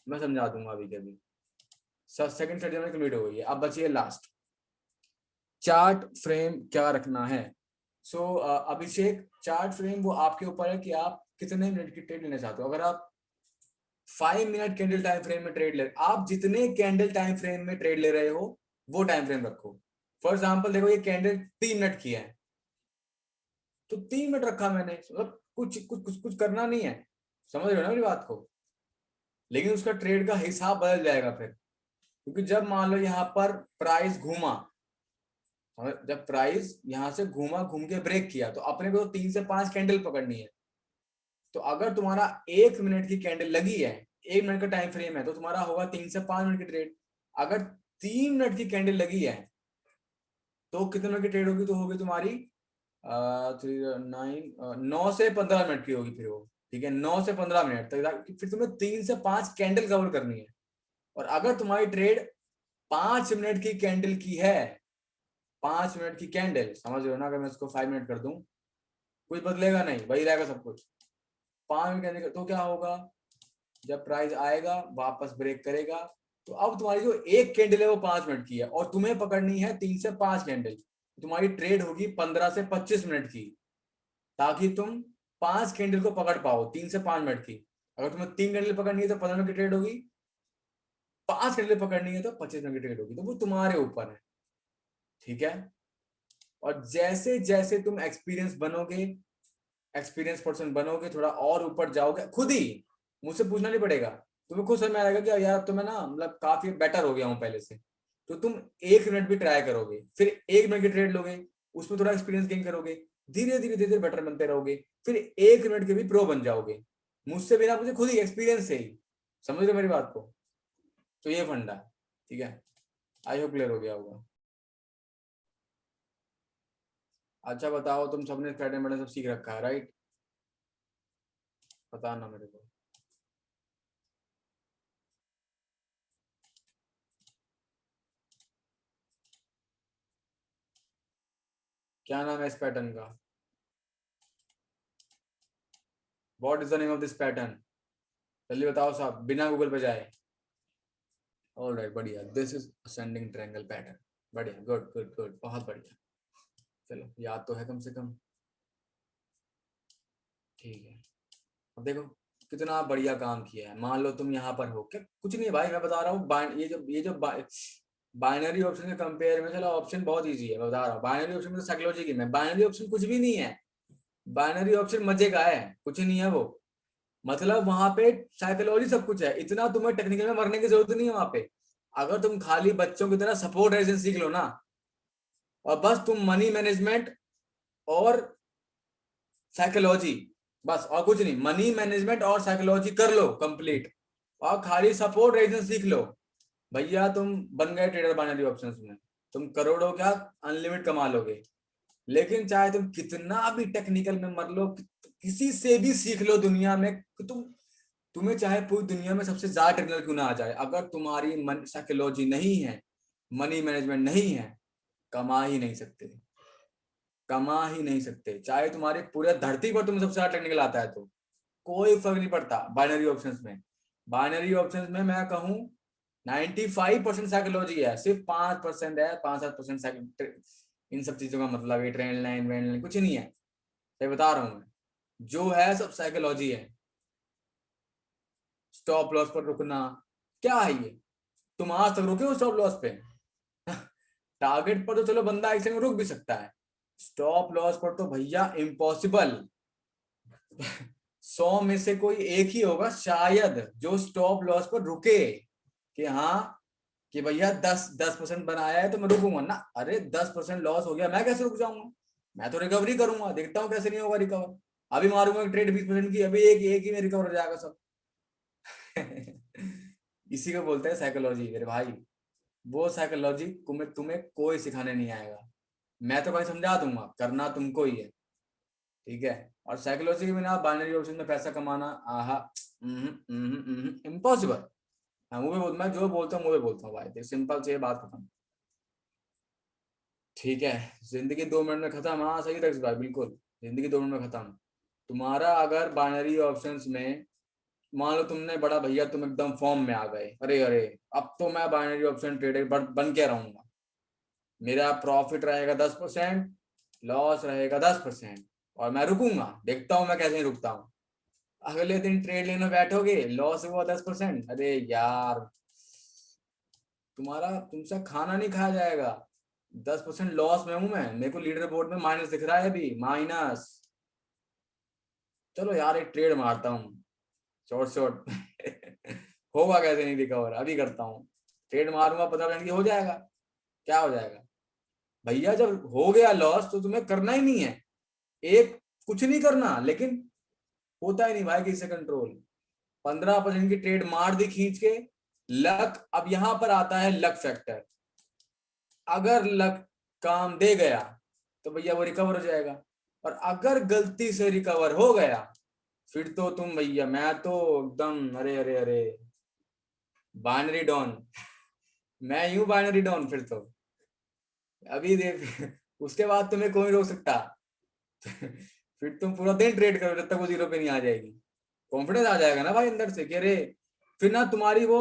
मैं समझा दूंगा अभी के अभी। सेकंड स्ट्रेटजी में कंप्लीट हो गई है। अब बची है लास्ट, चार्ट फ्रेम क्या रखना है। सो अभिषेक, चार्ट फ्रेम वो आपके ऊपर है कि आप कितने मिनट की ट्रेड लेना चाहते हो। अगर आप 5 मिनट कैंडल टाइम फ्रेम में ट्रेड ले, आप जितने कैंडल टाइम फ्रेम में ट्रेड ले रहे हो वो टाइम फ्रेम रखो। फॉर एग्जाम्पल देखो, ये कैंडल 3 मिनट की है, तो 3 मिनट रखा मैंने, मतलब कुछ करना नहीं है। समझ रहे हो ना मेरी बात को? लेकिन उसका ट्रेड का हिसाब बदल जाएगा फिर, क्योंकि जब मान लो यहाँ पर प्राइस घूमा, जब प्राइस यहां से घूमा, घूम के ब्रेक किया, तो अपने को 3 से 5 कैंडल पकड़नी है। तो अगर तुम्हारा 1 मिनट की कैंडल लगी है, 1 मिनट का टाइम फ्रेम है, तो तुम्हारा होगा 3 से 5 मिनट की ट्रेड। अगर 3 मिनट की कैंडल लगी है तो कितने मिनट की ट्रेड होगी? तो होगी तुम्हारी 9 से 15 मिनट की होगी फिर वो। ठीक है, 9 से 15 मिनट तक, फिर तुम्हें 3 से 5 कैंडल कवर करनी है। और अगर तुम्हारी ट्रेड 5 मिनट की कैंडल की है, 5 मिनट की कैंडल, समझ रहे हो ना? अगर मैं इसको 5 मिनट कर दूं, कुछ बदलेगा नहीं, वही रहेगा सब कुछ। 5 मिनट कैंडल तो क्या होगा? जब प्राइस आएगा, वापस ब्रेक करेगा, तो अब तुम्हारी जो एक कैंडल है वो 5 मिनट की है, और तुम्हें पकड़नी है 3 से 5 कैंडल। तुम्हारी ट्रेड होगी 15 से 25 मिनट की, ताकि तुम 5 कैंडल को पकड़ पाओ 3 से 5 मिनट की। अगर तुम्हें 3 कैंडल पकड़नी है तो 15 मिनट की ट्रेड होगी, 5 कैंडल पकड़नी है तो 25 मिनट की ट्रेड होगी। तो वो तुम्हारे ऊपर है। ठीक है, और जैसे जैसे तुम एक्सपीरियंस बनोगे, एक्सपीरियंस पर्सन बनोगे, थोड़ा और ऊपर जाओगे, खुद ही, मुझसे पूछना नहीं पड़ेगा, तुम्हें खुद समझ में आएगा कि यार तो मैं ना, मतलब काफी बेटर हो गया हूँ पहले से। तो तुम 1 मिनट भी ट्राई करोगे, फिर 1 मिनट की ट्रेड लोगे, उसमें थोड़ा एक्सपीरियंस गेन करोगे, धीरे धीरे धीरे बेटर बनते रहोगे, फिर 1 मिनट के भी प्रो बन जाओगे, मुझसे बिना, मुझे खुद ही एक्सपीरियंस से ही। समझ रहे हो मेरी बात को? तो ये फंडा है। ठीक है, आई होप क्लियर हो गया होगा। अच्छा बताओ, तुम सबने पैटर्न मैंने सब सीख रखा है राइट? पता ना मेरे को। क्या नाम है इस पैटर्न का? What is the name of this pattern? जल्दी बताओ साहब, बिना गूगल पे जाए। ऑलराइट, बढ़िया, this is ascending triangle pattern. बढ़िया, गुड गुड गुड, बहुत बढ़िया। चलो याद तो है कम से कम। ठीक है, अब देखो कितना बढ़िया काम किया है। मान लो तुम यहाँ पर हो, क्या कुछ नहीं है भाई, मैं बता रहा हूँ। ये जो बाइनरी ऑप्शन के कंपेयर में, चलो ऑप्शन बहुत इजी है, मैं बता रहा हूँ। बाइनरी ऑप्शन में तो साइकोलॉजी की में, बाइनरी ऑप्शन कुछ भी नहीं है। बाइनरी ऑप्शन मजे का है, कुछ नहीं है वो। मतलब वहां पे साइकोलॉजी सब कुछ है, इतना तुम्हें टेक्निकल में मरने की जरूरत नहीं है वहां पे। अगर तुम खाली बच्चों की तरह सपोर्ट एजेंट सीख लो ना, और बस तुम मनी मैनेजमेंट और साइकोलॉजी, बस और कुछ नहीं, मनी मैनेजमेंट और साइकोलॉजी कर लो कंप्लीट, और खाली सपोर्ट रीजन सीख लो, भैया तुम बन गए ट्रेडर बाइनरी ऑप्शंस में। तुम करोड़ों क्या, अनलिमिट कमा लोगे। लेकिन चाहे तुम कितना भी टेक्निकल में मर लो, किसी से भी सीख लो दुनिया में, तुम्हें चाहे पूरी दुनिया में सबसे ज्यादा टेक्निकल क्यों ना आ जाए, अगर तुम्हारी मन साइकोलॉजी नहीं है, मनी मैनेजमेंट नहीं है, कमा ही नहीं सकते। कमा ही नहीं सकते, चाहे तुम्हारी पूरे धरती पर तुम्हें सबसे ज्यादा टेक्निकल आता है तो कोई फर्क नहीं पड़ता बाइनरी ऑप्शंस में। बाइनरी ऑप्शंस में मैं कहूँ 95% साइकोलॉजी है, सिर्फ 5% है, 5-7% इन सब चीजों का मतलब ये ट्रेंड लाइन वेंड लाइन कुछ नहीं है। मैं बता रहा हूँ, मैं जो है सब साइकोलॉजी है। स्टॉप लॉस पर रुकना, क्या है ये? तुम आज तक रुके हो स्टॉप लॉस पे? टारगेट पर तो चलो बंदा एक सेकंड रुक भी सकता है, स्टॉप लॉस पर तो भैया इम्पॉसिबल। 100 में से कोई एक ही होगा शायद जो स्टॉप लॉस पर रुके, कि हाँ, कि भैया 10% बनाया है तो मैं रुकूंगा ना। अरे 10% लॉस हो गया, मैं कैसे रुक जाऊंगा? मैं तो रिकवरी करूंगा, देखता हूँ कैसे नहीं होगा रिकवर। अभी मारूंगा ट्रेड 20% की, अभी एक एक ही में रिकवर हो जाएगा सब। इसी को बोलते हैं साइकोलॉजी मेरे भाई। वो साइकोलॉजी तुम्हें तुम्हें कोई सिखाने नहीं आएगा। मैं तो भाई समझा दूंगा, करना तुमको ही है, ठीक है। और साइकोलॉजी के बिना बाइनरी ऑप्शन में पैसा कमाना, आहा, इम्पॉसिबल। हाँ, मैं जो बोलता हूँ वो भी बोलता हूँ भाई, सिंपल से बात खत्म। ठीक है, जिंदगी 2 मिनट में खत्म, हाँ सही रख भाई, बिल्कुल। जिंदगी 2 मिनट में खत्म। तुम्हारा अगर बाइनरी ऑप्शंस में, मान लो तुमने बड़ा भैया, तुम एकदम फॉर्म में आ गए, अरे अरे अब तो मैं बाइनरी ऑप्शन ट्रेडर बन के रहूंगा, मेरा प्रॉफिट रहेगा 10%, लॉस रहेगा 10%, और मैं रुकूंगा, देखता हूँ मैं कैसे नहीं रुकता हूँ। अगले दिन ट्रेड लेने बैठोगे, लॉस हुआ 10%, अरे यार, तुमसे खाना नहीं खाया जाएगा। 10% लॉस में हूं मैं, मेरे को लीडर बोर्ड में माइनस दिख रहा है अभी, माइनस। चलो यार एक ट्रेड मारता हूँ, शॉर्ट शॉर्ट। होगा कैसे नहीं रिकवर, अभी करता हूँ। ट्रेड मारूंगा 15% की, हो जाएगा। क्या हो जाएगा भैया, जब हो गया लॉस तो तुम्हें करना ही नहीं है, एक कुछ नहीं करना, लेकिन होता ही नहीं भाई किसी से कंट्रोल। 15% की ट्रेड मार दी खींच के, लक, अब यहां पर आता है लक फैक्टर। अगर लक काम दे गया तो भैया वो रिकवर हो जाएगा, और अगर गलती से रिकवर हो गया, फिर तो तुम भैया, मैं तो एकदम, अरे अरे अरे, बाइनरी डॉन। मैं यूं बाइनरी डॉन फिर तो, अभी देख। उसके बाद तुम्हें कोई रोक सकता। फिर तुम पूरा दिन ट्रेड करो जब तक वो जीरो पे नहीं आ जाएगी। कॉन्फिडेंस आ जाएगा ना भाई अंदर से कि अरे, फिर ना तुम्हारी वो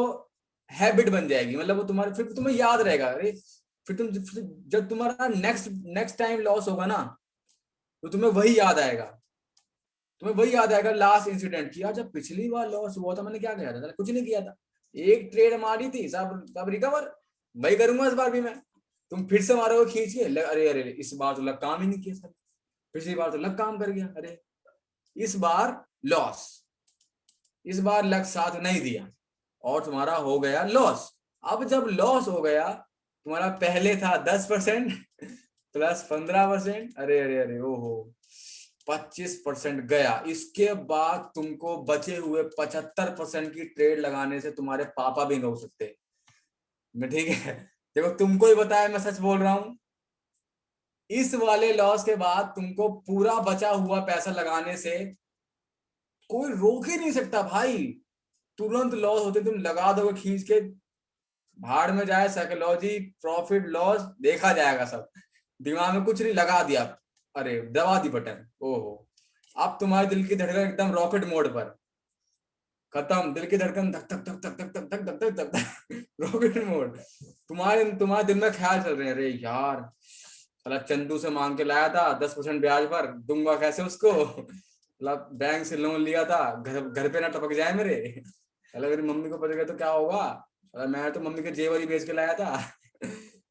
हैबिट बन जाएगी, मतलब वो तुम्हारे, फिर तुम्हें याद रहेगा, अरे फिर जब तुम्हारा नेक्स्ट नेक्स्ट टाइम लॉस होगा ना, तो तुम्हें वही याद आएगा। तुम्हें वही याद आएगा लास्ट इंसिडेंट की, यार जब पिछली बार लॉस हुआ था मैंने क्या किया था, कुछ नहीं किया था, एक ट्रेड मारी थी, सब सब रिकवर। वही करूंगा इस बार भी मैं। तुम फिर से मारोगे खींच के, अरे अरे इस बार तो लग काम ही नहीं किया सर, पिछली बार तो लग काम कर गया, अरे इस बार लॉस, इस बार लक साथ नहीं दिया, और तुम्हारा हो गया लॉस। अब जब लॉस हो गया, तुम्हारा पहले था 10% प्लस 15%, अरे अरे अरे, ओहो, 25% गया। इसके बाद तुमको बचे हुए 75% की ट्रेड लगाने से तुम्हारे पापा भी नहीं रोक सकते। मैं ठीक है, देखो तुमको ही बताया, मैं सच बोल रहा हूँ। इस वाले लॉस के बाद तुमको पूरा बचा हुआ पैसा लगाने से कोई रोक ही नहीं सकता भाई। तुरंत लॉस होते तुम लगा दोगे खींच के, भाड़ में जाए साइकोलॉजी, प्रॉफिट लॉस देखा जाएगा सब। दिमाग में कुछ नहीं, लगा दिया, अरे दबा दी बटन, ओहो, अब तुम्हारे दिल की धड़कन एकदम रॉकेट मोड पर, खत्म, दिल की धड़कन धक धक धक धक धक धक धक धक धक धक, रॉकेट मोड। तुम्हारे तुम्हारे दिल में ख्याल चल रहे हैं, अरे यार साला चंदू से मांग के लाया था 10% ब्याज पर, दूंगा कैसे उसको, मतलब बैंक से लोन लिया था, घर घर पे ना टपक जाए मेरे, अगर मेरी मम्मी को पता गया तो क्या होगा, अरे मैं तो मम्मी के जेवर ही बेच के लाया था।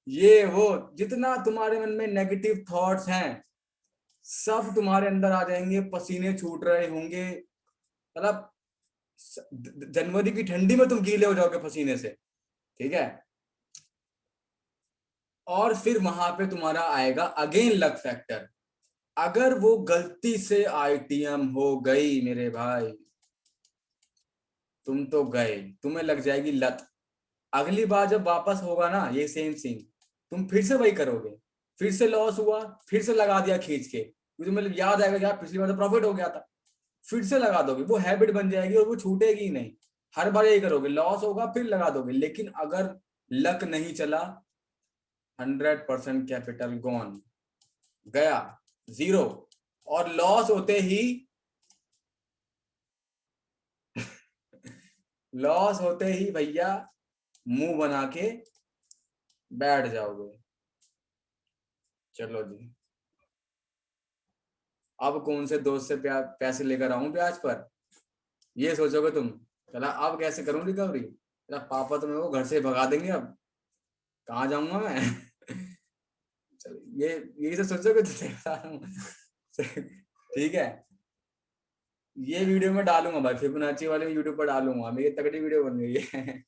ये वो जितना तुम्हारे मन में नेगेटिव थॉट्स हैं सब तुम्हारे अंदर आ जाएंगे, पसीने छूट रहे होंगे, मतलब जनवरी की ठंडी में तुम गीले हो जाओगे पसीने से, ठीक है। और फिर वहां पे तुम्हारा आएगा अगेन लक फैक्टर। अगर वो गलती से आईटीएम हो गई मेरे भाई, तुम तो गए, तुम्हें लग जाएगी लत। अगली बार जब वापस होगा ना ये सेम सीन, तुम फिर से वही करोगे, फिर से लॉस हुआ, फिर से लगा दिया खींच के, तुम्हें याद आएगा यार पिछली बार तो प्रॉफिट हो गया था, फिर से लगा दोगे, वो हैबिट बन जाएगी और वो छूटेगी ही नहीं। हर बार यही करोगे, लॉस होगा फिर लगा दोगे, लेकिन अगर लक नहीं चला, 100% कैपिटल गॉन, गया, जीरो। और लॉस होते ही लॉस होते ही भैया मुंह बना के बैठ जाओगे। चलो जी, अब कौन से दोस्त से पैसे लेकर आऊं ब्याज पर, ये सोचोगे तुम। चला अब कैसे करूं रिकवरी, चला पापा तो मेरे को घर से भगा देंगे, अब कहाँ जाऊंगा मैं। चल ये यही तो सोचोगे तो। ठीक है, ये वीडियो मैं डालूंगा भाई, फिबोनाची वाले यूट्यूब पर डालूंगा, मेरी तगड़ी वीडियो बन गई है।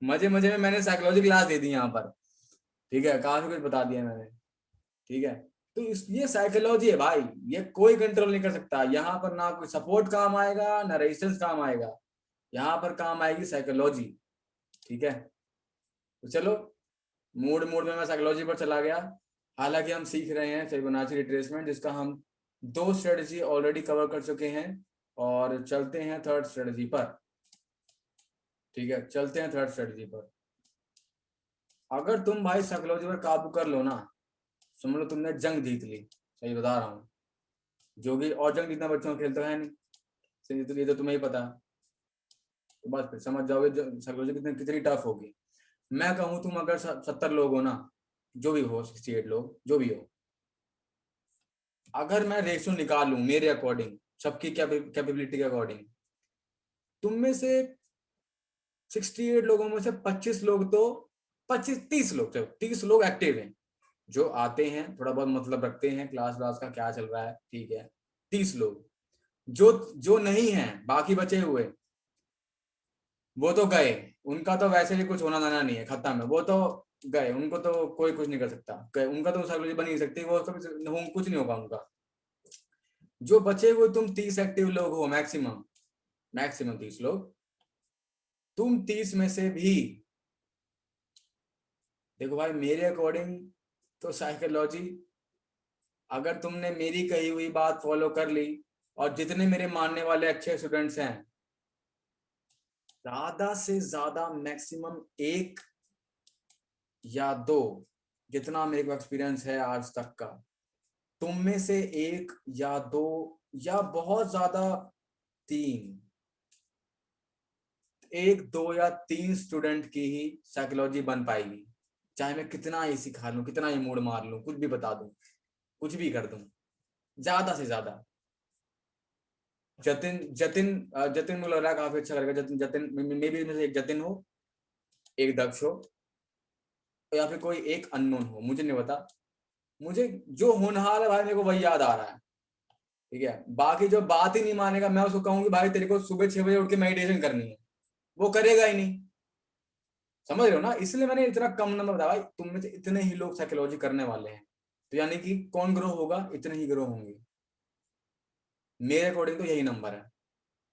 मजे मजे में मैंने साइकोलॉजी क्लास दे दी यहाँ पर, ठीक है, काफी कुछ बता दिया मैंने, ठीक है। तो ये साइकोलॉजी है भाई, ये कोई कंट्रोल नहीं कर सकता, यहाँ पर ना कोई सपोर्ट काम आएगा ना रेजिस्टेंस काम आएगा, यहाँ पर काम आएगी साइकोलॉजी, ठीक है। तो चलो, मूड मूड में मैं साइकोलॉजी पर चला गया। हालांकि हम सीख रहे हैं फिबोनाची रिट्रेसमेंट, जिसका हम 2 स्ट्रेटजी ऑलरेडी कवर कर चुके हैं, और चलते हैं थर्ड स्ट्रेटजी पर, ठीक है, चलते हैं थर्ड स्ट्रेटजी पर। अगर तुम भाई साइकोलॉजी पर काबू कर लो ना, समझ लो तुमने जंग जीत ली, सही बता रहा हूँ, जो भी, और जंग जीतना बच्चों का खेल तो है नहीं, तो ये तो तुम्हें ही पता है, तो बस फिर समझ जाओगे साइकोलॉजी कितनी कितनी टफ होगी। मैं कहूँ तुम अगर 70 लोग हो ना, जो भी हो, 68 लोग जो भी हो, अगर मैं रेशियो निकाल लूं मेरे अकॉर्डिंग, सबकी कैपेबिलिटी के अकॉर्डिंग, तुम में से 68 लोगों में से 25 लोग तो, 25-30 लोग, चलो 30 लोग एक्टिव हैं, जो आते हैं, थोड़ा बहुत मतलब रखते हैं क्लास व्लास का क्या चल रहा है, ठीक है। 30 लोग जो जो नहीं है, बाकी बचे हुए वो तो गए, उनका तो वैसे भी कुछ होना नाना नहीं है, खत्म है, वो तो गए, उनको तो कोई कुछ नहीं कर सकता, गए, उनका तो साइकोलॉजी बन नहीं सकती, वो कभी कुछ नहीं होगा उनका। जो बचे हुए तुम 30 एक्टिव लोग हो, मैक्सिमम मैक्सिमम 30 लोग, तुम 30 में से भी, देखो भाई मेरे अकॉर्डिंग तो साइकोलॉजी, अगर तुमने मेरी कही हुई बात फॉलो कर ली, और जितने मेरे मानने वाले अच्छे स्टूडेंट्स हैं, ज्यादा से ज्यादा मैक्सिमम 1 या 2, जितना मेरे को एक्सपीरियंस है आज तक का, तुम में से 1 या 2 या बहुत ज्यादा 3, 1, 2 या 3 स्टूडेंट की ही साइकोलॉजी बन पाएगी, चाहे मैं कितना ही सिखा लूं, कितना ही मूड मार लूं, कुछ भी बता दूं, कुछ भी कर दूं, ज्यादा से ज्यादा। जतिन जतिन जतिन मुझे लग रहा है काफी अच्छा करेगा, जतिन जतिन मे भी में से एक जतिन हो, एक दक्ष हो, या फिर कोई एक अननोन हो, मुझे नहीं पता, मुझे जो होनहार है भाई मेरे को वही याद आ रहा है, ठीक है। बाकी जो बात ही नहीं मानेगा, मैं उसको कहूंगी भाई तेरे को सुबह 6 बजे उठ के मेडिटेशन करनी है, वो करेगा ही नहीं, समझ रहे हो ना, इसलिए मैंने इतना कम नंबर बताया भाई, तुम में से इतने ही लोग साइकोलॉजी करने वाले हैं, तो यानी कि कौन ग्रो होगा, इतने ही ग्रो होंगे, मेरे अकॉर्डिंग तो यही नंबर है।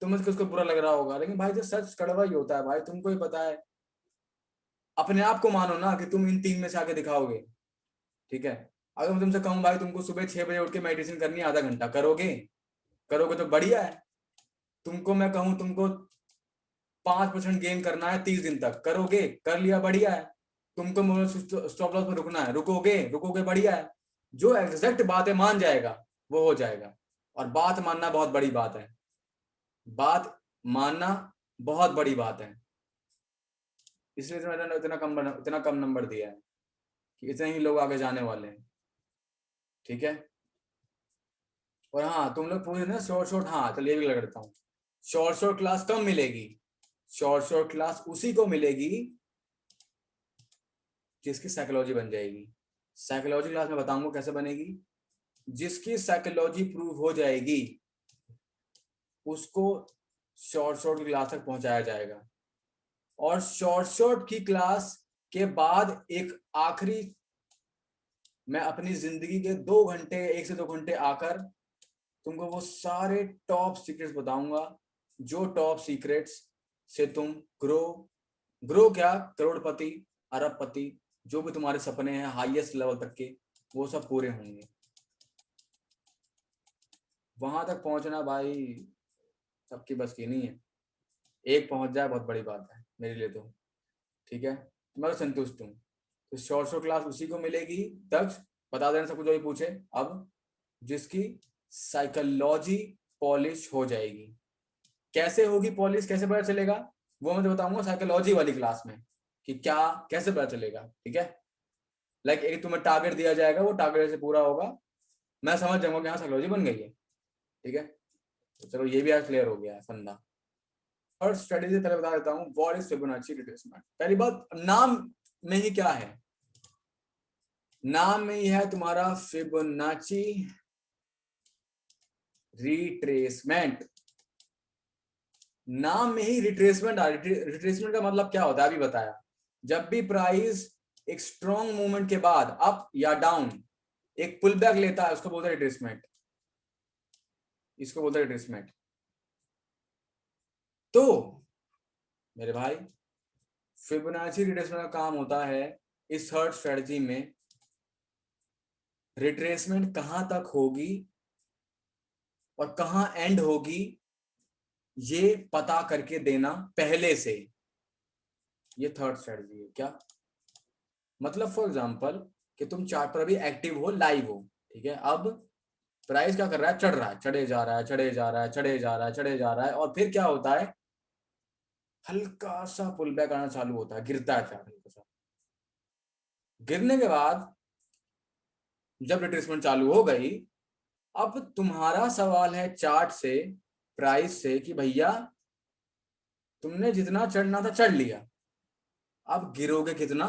तुम्हें उसको बुरा लग रहा होगा, लेकिन भाई जो सच कड़वा ही होता है भाई, तुमको ही पता है, अपने आप को मानो ना कि तुम इन 3 में से आके दिखाओगे, ठीक है। अगर मैं तुमसे कहूँ भाई तुमको सुबह 6 बजे उठ के मेडिटेशन करनी है आधा घंटा, करोगे? करोगे तो बढ़िया है। तुमको मैं कहूँ तुमको 5% गेन करना है 30 दिन तक, करोगे? कर लिया, बढ़िया है। तुमको स्टॉप लॉस पर रुकना है, रुकोगे? रुकोगे, बढ़िया है। जो एग्जैक्ट बात है मान जाएगा वो हो जाएगा। और बात मानना बहुत बड़ी बात है, बात मानना बहुत बड़ी बात है। इसलिए तो मैंने इतना कम नंबर दिया है कि इतने ही लोग आगे जाने वाले हैं, ठीक है। और हाँ तुम लोग पूछे ना शॉर्ट शॉर्ट, हाँ चलिए भी लगता हूँ। शॉर्ट शॉर्ट क्लास कब मिलेगी? शॉर्ट शॉर्ट क्लास उसी को मिलेगी जिसकी साइकोलॉजी बन जाएगी। साइकोलॉजी क्लास में बताऊंगा कैसे बनेगी। जिसकी साइकोलॉजी प्रूव हो जाएगी उसको शॉर्ट शॉर्ट की क्लास तक पहुंचाया जाएगा। और शॉर्ट शॉर्ट की क्लास के बाद एक आखिरी, मैं अपनी जिंदगी के 2 घंटे, 1 से 2 घंटे आकर तुमको वो सारे टॉप सीक्रेट्स बताऊंगा, जो टॉप सीक्रेट्स से तुम ग्रो क्या, करोड़पति, अरबपति, जो भी तुम्हारे सपने हैं हाईएस्ट लेवल तक के, वो सब पूरे होंगे। वहां तक पहुंचना भाई सबकी बस की नहीं है। एक पहुंच जाए बहुत बड़ी बात है मेरे लिए तो, ठीक है। मैं तो संतुष्ट हूँ। तो शॉर्ट शॉर्ट क्लास उसी को मिलेगी, दक्ष बता देना सबको जो भी पूछे अब, जिसकी साइकोलॉजी पॉलिश हो जाएगी। कैसे होगी पॉलिश, कैसे पता चलेगा, वो मैं तो बताऊंगा साइकोलॉजी वाली क्लास में कि क्या कैसे पता चलेगा, ठीक है। लाइक एक तुम्हें टारगेट दिया जाएगा, वो टारगेट जैसे पूरा होगा मैं समझ जाऊंगा कि हाँ साइकोलॉजी बन गई है, ठीक है। तो चलो ये भी आज क्लियर हो गया है फंदा। और स्टडी से पहले बता देता हूँ व्हाट इज फिबोनाची रिट्रेसमेंट। पहली बात, नाम में ही क्या है, नाम में ही है तुम्हारा फिबोनाची रिट्रेसमेंट। नाम में ही रिट्रेसमेंट आ, रिट्रेसमेंट का मतलब क्या होता है अभी बताया। जब भी प्राइस एक स्ट्रॉन्ग मूवमेंट के बाद अप या डाउन एक पुल बैक लेता है उसको बोलते हैं रिट्रेसमेंट, इसको बोलते हैं रिट्रेसमेंट। तो मेरे भाई फिबोनाची रिट्रेसमेंट का काम होता है इस थर्ड स्ट्रेटजी में रिट्रेसमेंट कहां तक होगी और कहां एंड होगी ये पता करके देना पहले से। ये थर्ड स्ट्रेटजी है क्या, मतलब फॉर एग्जांपल कि तुम चार्ट पर अभी एक्टिव हो, लाइव हो, ठीक है। अब प्राइस क्या कर रहा है, चढ़ रहा है, चढ़े जा रहा है, चढ़े जा रहा है, चढ़े जा रहा है, चढ़े जा रहा है, और फिर क्या होता है, हल्का सा पुल बैक आना चालू होता है, गिरता है चार्ट हल्का सा। गिरने के बाद जब रिट्रेसमेंट चालू हो गई, अब तुम्हारा सवाल है चार्ट से, प्राइस से, कि भैया तुमने जितना चढ़ना था चढ़ लिया, अब गिरोगे कितना।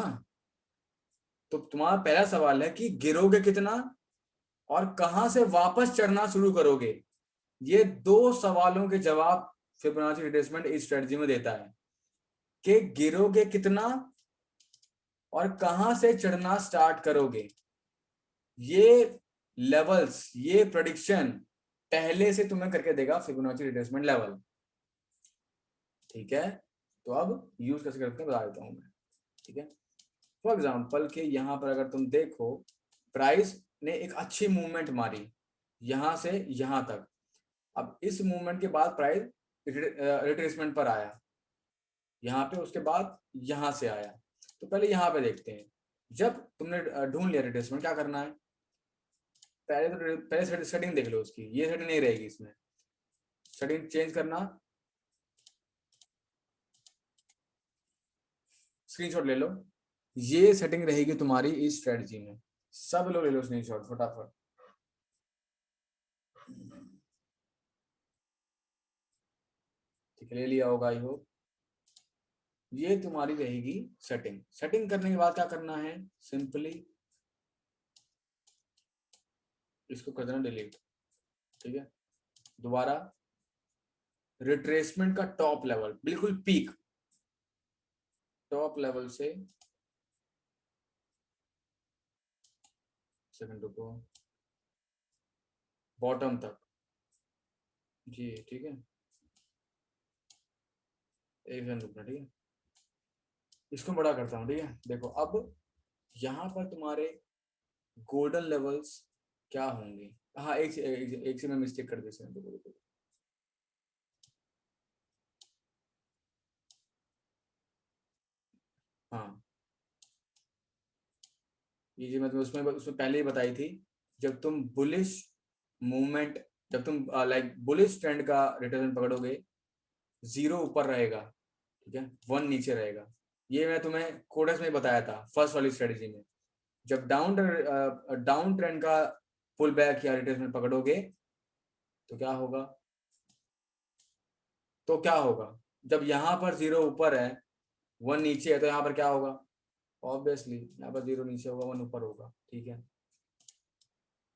तो तुम्हारा पहला सवाल है कि गिरोगे कितना और कहां से वापस चढ़ना शुरू करोगे। ये 2 सवालों के जवाब फिबोनाची रिट्रेसमेंट इस स्ट्रेटजी में देता है कि गिरोगे कितना और कहां से चढ़ना स्टार्ट करोगे। ये लेवल्स, ये प्रेडिक्शन पहले से तुम्हें करके देगा फिबोनाची रिट्रेसमेंट लेवल, ठीक है। तो अब यूज कैसे करते हैं बता देता हूं मैं, ठीक है। फॉर एग्जाम्पल कि यहाँ पर अगर तुम देखो प्राइस ने एक अच्छी मूवमेंट मारी यहां से यहां तक। अब इस मूवमेंट के बाद प्राइस रिट्रेसमेंट पर आया यहाँ पे, उसके बाद यहां से आया। तो पहले यहाँ पे देखते हैं, जब तुमने ढूंढ लिया रिट्रेसमेंट, क्या करना है, पहले सेटिंग देख लो उसकी। ये सेटिंग नहीं रहेगी इसमें, सेटिंग चेंज करना, स्क्रीनशॉट ले लो। ये सेटिंग रहेगी तुम्हारी इस स्ट्रेटजी में, सब लोग ले लो स्क्रीनशॉट फटाफट। ठीक है, ले लिया होगा आई होप। ये तुम्हारी रहेगी सेटिंग। सेटिंग करने के बाद क्या करना है, सिंपली इसको कर देना डिलीट, ठीक है। दोबारा रिट्रेसमेंट का टॉप लेवल, बिल्कुल पीक, टॉप लेवल से, सेकंड रुको, बॉटम तक, जी ठीक है। एक सेकंड रुकना, ठीक है। इसको बड़ा करता हूँ, ठीक है। देखो अब यहाँ पर तुम्हारे गोल्डन लेवल्स क्या होंगे? हाँ, एक से मैं मिस्टेक कर दी इसमें, देखो। हाँ, ये जो मैं तुम्हें उसमें उसमें पहले ही बताई थी, जब तुम बुलिश मूवमेंट, जब तुम लाइक बुलिश ट्रेंड का रिटर्न पकड़ोगे, 0 ऊपर रहेगा, ठीक है, 1 नीचे रहेगा। ये मैं तुम्हें कोडेक्स में बताया था फर्स्ट वाली स्ट्रेटेजी में। जब डाउन ट्रेंड का पुल बैक या रिट्रेसमेंट पकड़ोगे तो क्या होगा? जब यहाँ पर 0 ऊपर है, 1 नीचे है, तो यहाँ पर क्या होगा? ऑब्वियसली यहाँ पर 0 नीचे होगा, 1 ऊपर होगा, ठीक है,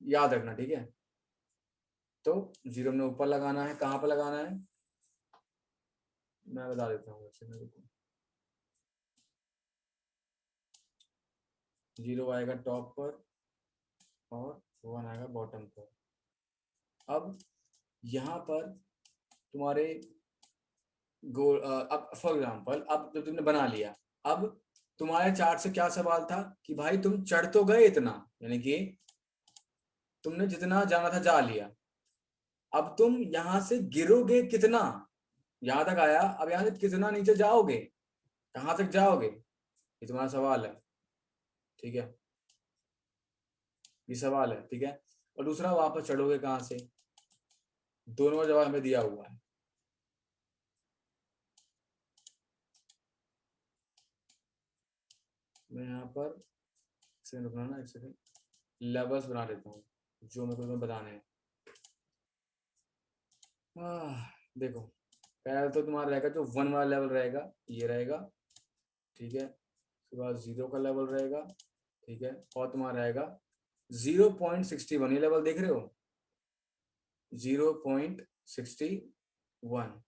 याद रखना, ठीक है। तो 0 में ऊपर लगाना है, कहाँ पर लगाना है मैं बता देता हूँ, वैसे मेरे को 0 आएगा टॉप पर और 1 आएगा बॉटम पर। अब यहाँ पर तुम्हारे गोल, अब फॉर एग्जाम्पल, अब जब तुमने बना लिया, अब तुम्हारे चार्ट से क्या सवाल था कि भाई तुम चढ़ तो गए इतना, यानी कि तुमने जितना जाना था जा लिया, अब तुम यहां से गिरोगे कितना? यहां तक आया, अब यहां से कितना नीचे जाओगे, कहां तक जाओगे, ये तुम्हारा सवाल है, ठीक है, ये सवाल है, ठीक है। और दूसरा, वापस चढ़ोगे कहां से? दोनों का जवाब हमें दिया हुआ है। मैं यहाँ पर रुकना ना, एक सेकंड, लेवल्स बना देता हूँ जो मेरे को तुम्हें बताने हैं। देखो, पहले तो तुम्हारा रहेगा जो 1 वाला लेवल रहेगा, ये रहेगा, ठीक है, उसके बाद 0 का लेवल रहेगा, ठीक है, और तुम्हारा रहेगा 0.61, ये लेवल देख रहे हो, 0.61,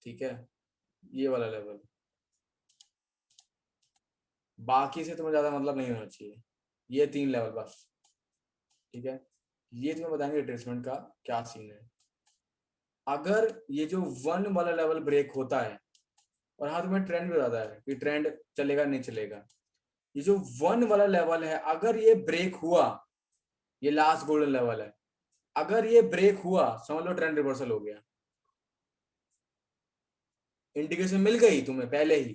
ठीक है, ये वाला लेवल। बाकी से तुम्हें ज्यादा मतलब नहीं होना चाहिए, ये 3 लेवल बस, ठीक है। ये तुम्हें बताएंगे रिट्रेसमेंट का क्या सीन है। अगर ये जो 1 वाला लेवल ब्रेक होता है, और हाँ तुम्हें ट्रेंड भी बताता है कि ट्रेंड चलेगा नहीं चलेगा, ये जो 1 वाला लेवल है, अगर ये ब्रेक हुआ, ये लास्ट गोल्डन लेवल है, अगर ये ब्रेक हुआ समझ लो ट्रेंड रिवर्सल हो गया। इंडिकेशन मिल गई तुम्हें पहले ही,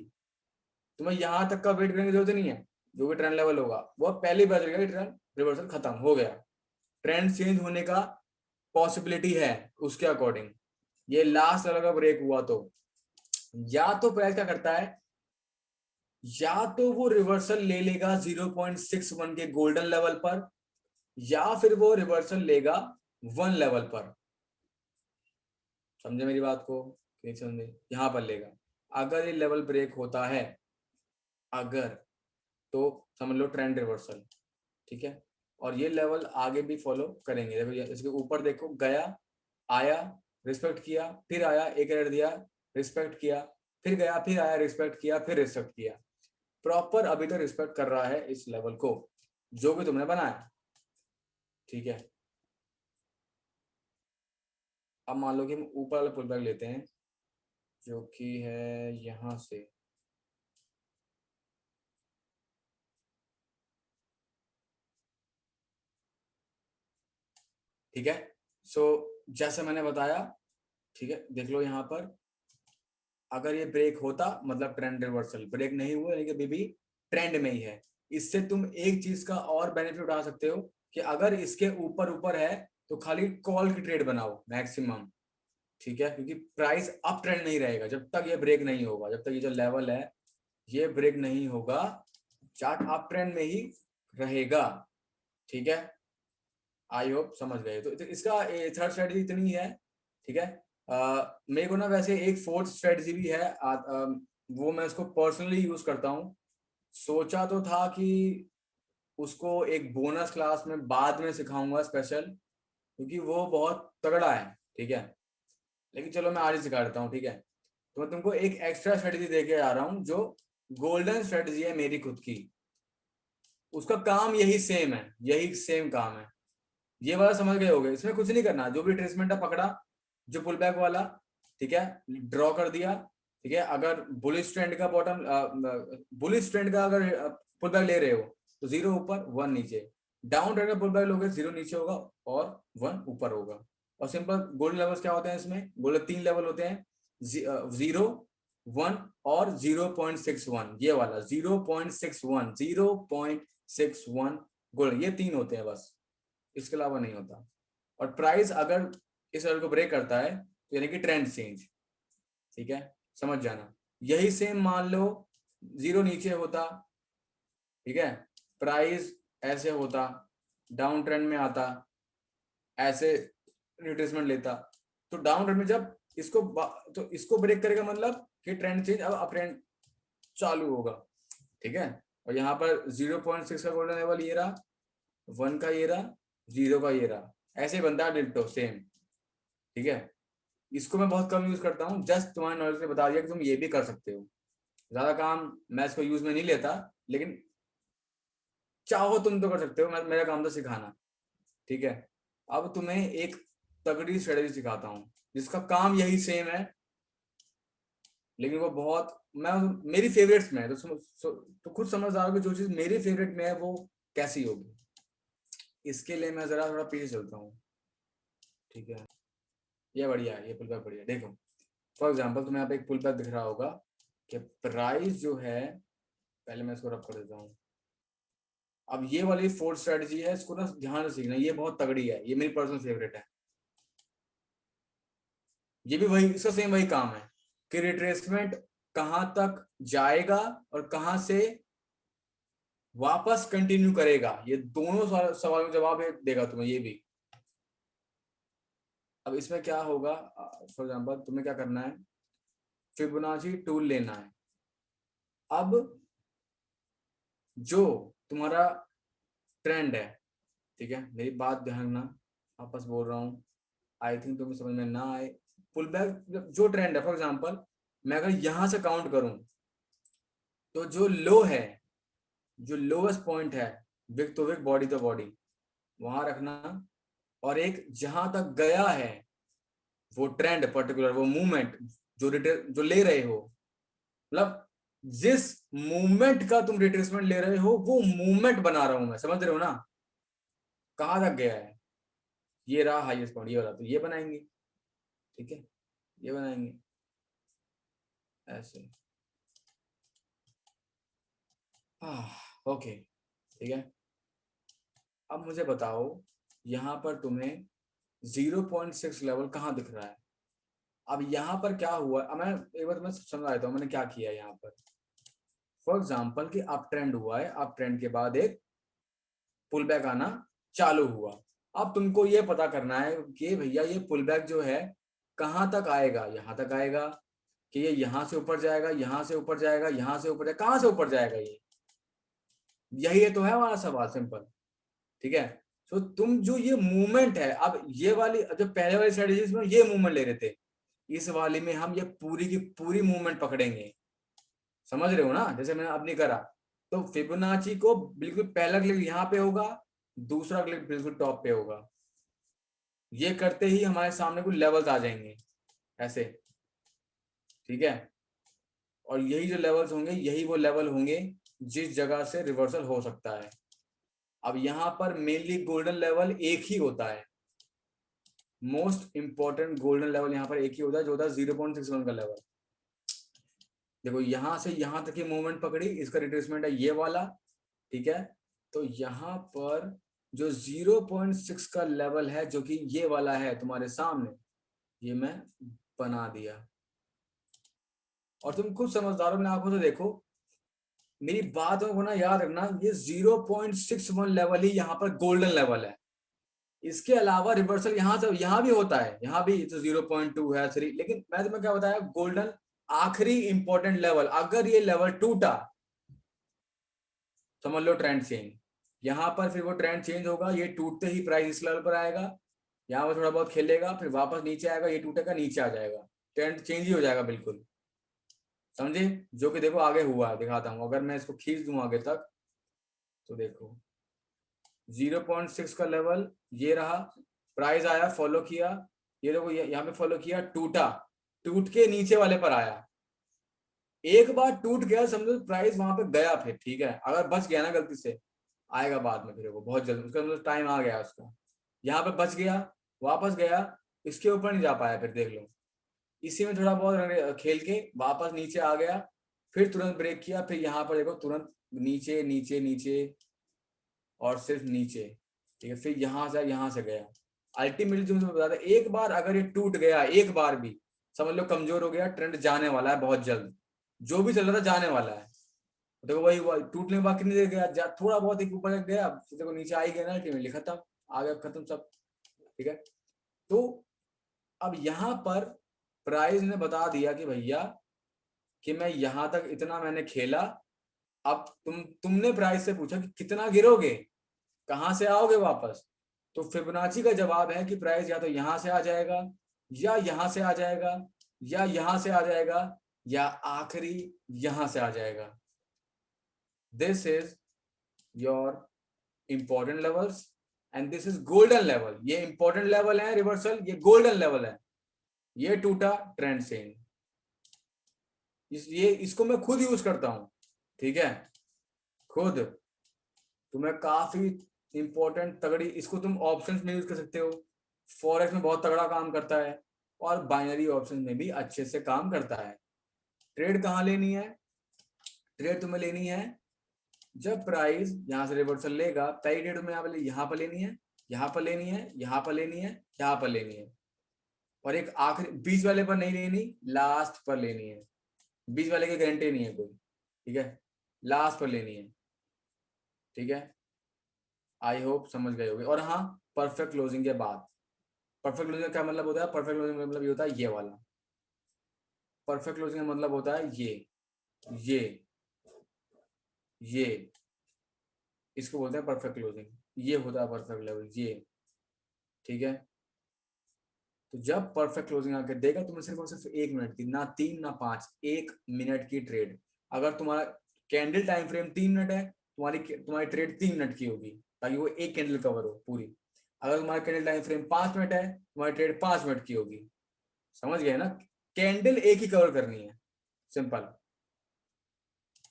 तुम्हें यहां तक का वेट करने की जरूरत नहीं है, जो भी ट्रेंड लेवल होगा वो पहले ही पता चल गया कि ट्रेंड रिवर्सल खत्म हो गया, ट्रेंड चेंज होने का पॉसिबिलिटी है उसके अकॉर्डिंग। ये लास्ट लेवल का ब्रेक हुआ तो या तो प्राइस क्या करता है, या तो वो रिवर्सल ले लेगा 0.61 के गोल्डन लेवल पर, या फिर वो रिवर्सल लेगा 1 लेवल पर। समझे मेरी बात को? नहीं समझे? यहां पर लेगा, अगर ये लेवल ब्रेक होता है, अगर, तो समझ लो ट्रेंड रिवर्सल, ठीक है। और ये लेवल आगे भी फॉलो करेंगे, देखो इसके ऊपर देखो, गया, आया, रिस्पेक्ट किया, फिर आया, एक एरर दिया, रिस्पेक्ट किया, फिर गया, फिर आया, रिस्पेक्ट किया, फिर रिस्पेक्ट किया, प्रॉपर अभी तक रिस्पेक्ट कर रहा है इस लेवल को जो भी तुमने बनाया, ठीक है। अब मान लो कि हम ऊपर वाला पुल बैक लेते हैं जो कि है यहां से, ठीक है। सो जैसे मैंने बताया, ठीक है, देख लो यहाँ पर, अगर ये ब्रेक होता मतलब ट्रेंड रिवर्सल, ब्रेक नहीं हुआ यानी कि अभी भी ट्रेंड में ही है। इससे तुम एक चीज का और बेनिफिट उठा सकते हो कि अगर इसके ऊपर ऊपर है तो खाली कॉल की ट्रेड बनाओ मैक्सिमम, ठीक है, क्योंकि प्राइस अप ट्रेंड नहीं रहेगा जब तक ये ब्रेक नहीं होगा, जब तक ये जो लेवल है ये ब्रेक नहीं होगा, चार्ट अप ट्रेंड में ही रहेगा, ठीक है। आई होप समझ गए। तो इसका थर्ड स्ट्रेटजी इतनी है, ठीक है। मेरे को ना वैसे एक फोर्थ स्ट्रेटजी भी है, वो मैं उसको पर्सनली यूज करता हूँ। सोचा तो था कि उसको एक बोनस क्लास में बाद में सिखाऊंगा स्पेशल, क्योंकि वो बहुत तगड़ा है, ठीक है, लेकिन चलो मैं आज ही सिखा देता हूँ, ठीक है। तो मैं तुमको एक एक्स्ट्रा स्ट्रेटजी दे के आ रहा हूँ जो गोल्डन स्ट्रेटजी है मेरी खुद की, उसका काम यही सेम है, यही सेम काम है। ये वाला समझ गए होगे, इसमें कुछ नहीं करना, जो भी ट्रेसमेंट है पकड़ा, जो पुल बैक वाला, ठीक है, ड्रॉ कर दिया, ठीक है। अगर बुलिश ट्रेंड का बॉटम, बुलिश ट्रेंड का अगर पुल बैक ले रहे हो तो 0 ऊपर 1 नीचे। डाउन ट्रेंड में पुल बैक लोगे 0 नीचे होगा और 1 ऊपर होगा। और सिंपल गोल्डन लेवल्स क्या होते हैं इसमें? गोल्डन 3 लेवल होते हैं, 0, 1 और 0.61। ये वाला 0.61, 0.61 गोल्डन, ये 3 होते हैं बस, इसके अलावा नहीं होता। और प्राइस अगर इस लेवल को ब्रेक करता है तो यानी कि ट्रेंड चेंज, ठीक है, समझ जाना। यही सेम मान लो 0 नीचे होता, ठीक है, प्राइस ऐसे होता, डाउन ट्रेंड में आता, ऐसे रिट्रेसमेंट लेता, तो डाउन ट्रेंड में जब इसको तो इसको ब्रेक करेगा मतलब कि ट्रेंड चेंज, अब अप ट्रेंड चालू होगा, ठीक है। और यहाँ पर 0.6 का गोल्डन लेवल ये रहा, 1 का ये रहा, 0 का ये रहा, ऐसे बनता है डिट्टो सेम, ठीक है। इसको मैं बहुत कम यूज करता हूँ, जस्ट तुम्हारे नॉलेज से बता दिया कि तुम ये भी कर सकते हो। ज्यादा काम मैं इसको यूज में नहीं लेता, लेकिन चाहो तुम तो कर सकते हो, मेरा काम था सिखाना, ठीक है। अब तुम्हें एक तगड़ी स्ट्रेटेजी सिखाता हूँ जिसका काम यही सेम है, लेकिन वो बहुत मेरी फेवरेट्स में है, तो खुद समझदार हो कि जो चीज मेरी फेवरेट में है वो कैसी होगी। इसके लिए मैं जरा थोड़ा पीछे चलता हूँ, ठीक है। ये बढ़िया है, ये पुल बैक बढ़िया। देखो फॉर एग्जाम्पल तुम्हें यहाँ पे एक पुल बैक दिख रहा होगा कि प्राइस जो है, पहले मैं इसको रब कर देता हूँ। अब ये वाली फोर्थ स्ट्रेटजी है, इसको ना ध्यान से सीखना, ये बहुत तगड़ी है, ये मेरी पर्सनल फेवरेट है। ये भी वही, इसका सेम वही काम है कि रिट्रेसमेंट कहां तक जाएगा और कहां से वापस कंटिन्यू करेगा, ये दोनों सवाल का जवाब देगा तुम्हें ये भी। अब इसमें क्या होगा, फॉर एग्जांपल तुम्हें क्या करना है, फिबोनाची टूल लेना है। अब जो तुम्हारा ट्रेंड है, ठीक है, मेरी बात ध्यान रखना, वापस बोल रहा हूँ, आई थिंक तुम्हें समझ में ना आए। पुल बैक जो ट्रेंड है, फॉर एग्जांपल मैं अगर यहां से काउंट करूं तो जो लो है, जो लोवेस्ट पॉइंट है, विक तो विक बॉडी तो बॉडी, वहां रखना। और एक जहां तक गया है वो ट्रेंड पर्टिकुलर, वो मूवमेंट जो ले रहे हो, मतलब जिस मूवमेंट का तुम रिट्रेसमेंट ले रहे हो वो मूवमेंट बना रहा हूं मैं, समझ रहे हो ना, कहां तक गया है, ये रहा हाईएस्ट पॉइंट, ये वाला, तो ये बनाएंगे, ठीक है, ये बनाएंगे ऐसे, ओके, ठीक है। अब मुझे बताओ यहां पर तुम्हें 0.6 लेवल कहां दिख रहा है। अब यहाँ पर क्या हुआ, अब मैं एक बार तुम्हें समझा देता हूँ मैंने क्या किया यहाँ पर। फॉर एग्जाम्पल कि अप ट्रेंड हुआ है, अप ट्रेंड के बाद एक पुल बैक आना चालू हुआ। अब तुमको ये पता करना है कि भैया ये पुल बैक जो है कहाँ तक आएगा, यहाँ तक आएगा कि ये यहाँ से ऊपर जाएगा, यहाँ से ऊपर जाएगा, यहाँ से ऊपर जाएगा, कहाँ से ऊपर जाएगा, ये यही तो है हमारा सवाल, सिंपल, ठीक है। तो तुम जो ये मूवमेंट है, अब ये वाली जो पहले वाली स्ट्रेटेजीज में ये मूवमेंट ले रहे थे, इस वाली में हम ये पूरी की पूरी मूवमेंट पकड़ेंगे, समझ रहे हो ना, जैसे मैंने अब नहीं करा। तो फिबोनाची को बिल्कुल पहला क्लिक यहाँ पे होगा, दूसरा क्लिक बिल्कुल टॉप पे होगा, ये करते ही हमारे सामने कुछ लेवल्स आ जाएंगे ऐसे, ठीक है। और यही जो लेवल्स होंगे यही वो लेवल होंगे जिस जगह से रिवर्सल हो सकता है। अब यहाँ पर मेनली गोल्डन लेवल एक ही होता है, मोस्ट इंपॉर्टेंट गोल्डन लेवल यहाँ पर एक ही होता है, जो होता है 0.61 का लेवल। देखो यहां से यहां तक की मूवमेंट पकड़ी, इसका रिट्रेसमेंट है ये वाला, ठीक है। तो यहाँ पर जो 0.6 का लेवल है जो कि ये वाला है तुम्हारे सामने, ये मैं बना दिया। और तुम खुद समझदार हो, अपने आंखों से देखो, मेरी बातों को ना याद रखना, ये 0.61 लेवल ही यहाँ पर गोल्डन लेवल है। इसके अलावा रिवर्सल यहाँ से यहाँ भी होता है, यहाँ भी तो 0.2 है 3, लेकिन मैं तुम्हें क्या बताया, गोल्डन आखिरी इंपॉर्टेंट लेवल। अगर ये लेवल टूटा समझ लो ट्रेंड चेंज, यहाँ पर फिर वो ट्रेंड चेंज होगा, ये टूटते ही प्राइस इस लेवल पर आएगा, यहाँ पर थोड़ा बहुत खेलेगा, फिर वापस नीचे आएगा, ये टूटेगा नीचे आ जाएगा, ट्रेंड चेंज ही हो जाएगा बिल्कुल, समझे। जो कि देखो आगे हुआ है, दिखाता हूँ, अगर मैं इसको खींच दूं आगे तक तो देखो 0.6 का लेवल ये रहा, प्राइस आया, फॉलो किया, ये देखो यहाँ पे फॉलो किया, टूटा, टूट के नीचे वाले पर आया, एक बार टूट गया समझो प्राइस वहां पे गया, फिर ठीक है, अगर बच गया ना गलती से आएगा बाद में, फिर वो बहुत जल्द, उसका मतलब टाइम आ गया उसका, यहाँ पे बच गया, वापस गया, इसके ऊपर नहीं जा पाया, फिर देख लो इसी में थोड़ा बहुत खेल के वापस नीचे आ गया, फिर तुरंत ब्रेक किया, फिर यहाँ पर देखो तुरंत नीचे नीचे नीचे और सिर्फ नीचे, ठीक है, फिर यहाँ से गया। अल्टीमेटली जो मैं बता रहा, एक बार अगर ये टूट गया, एक बार भी समझ लो कमजोर हो गया, ट्रेंड जाने वाला है बहुत जल्द, जो भी चल रहा था जाने वाला है। देखो वही हुआ, टूटने के बाद कितनी देर गया, थोड़ा बहुत एक ऊपर गया, फिर देखो नीचे आ ही गया ना, अल्टीमेटली खत्म, आ गया, खत्म सब, ठीक है। तो अब यहाँ पर प्राइस ने बता दिया कि भैया कि मैं यहाँ तक इतना मैंने खेला, अब तुमने प्राइस से पूछा कि कितना गिरोगे, कहां से आओगे वापस, तो फिबोनाची का जवाब है कि प्राइस या तो यहां से आ जाएगा, या यहां से आ जाएगा, या यहां से आ जाएगा, या आखिरी यहां से आ जाएगा। This is your important levels and this is golden level. ये इंपॉर्टेंट लेवल है रिवर्सल, ये गोल्डन लेवल है, ये टूटा ट्रेंड सेम, ये इसको मैं खुद यूज करता हूं, ठीक है, खुद। तुम्हें काफी इंपॉर्टेंट तगड़ी, इसको तुम ऑप्शंस में यूज कर सकते हो, फॉरेक्स में बहुत तगड़ा काम करता है, और बाइनरी ऑप्शन में भी अच्छे से काम करता है। ट्रेड कहाँ लेनी है, ट्रेड तुम्हें लेनी है जब प्राइस यहां से रिवर्सल लेगा, पहली ट्रेड में यहाँ पर लेनी है, यहाँ पर लेनी है, यहाँ पर लेनी है, यहाँ पर लेनी है, और एक आखिरी बीच वाले पर नहीं लेनी, लास्ट पर लेनी है, बीच वाले की गारंटी नहीं है कोई, ठीक है, लास्ट पर लेनी है, ठीक है। आई होप समझ गए होगे। और हाँ, परफेक्ट क्लोजिंग के बाद, परफेक्ट क्लोजिंग का क्या मतलब होता है, परफेक्ट क्लोजिंग का मतलब ये होता है ये वाला, परफेक्ट क्लोजिंग का मतलब होता है ये ये इसको बोलते हैं परफेक्ट क्लोजिंग, ये होता है परफेक्ट लेवल ये, ठीक है। तो जब परफेक्ट क्लोजिंग आके देगा, तुम्हें सिर्फ और सिर्फ 1 मिनट की, ना 3 ना 5, 1 मिनट की ट्रेड। अगर तुम्हारा कैंडल टाइम फ्रेम 3 मिनट है, तुम्हारी तुम्हारी ट्रेड 3 मिनट की होगी, ताकि वो एक कैंडल कवर हो पूरी। अगर तुम्हारा कैंडल टाइम फ्रेम 5 मिनट है, तुम्हारी ट्रेड 5 मिनट की होगी, समझ गए ना, कैंडल एक ही कवर करनी है, सिंपल।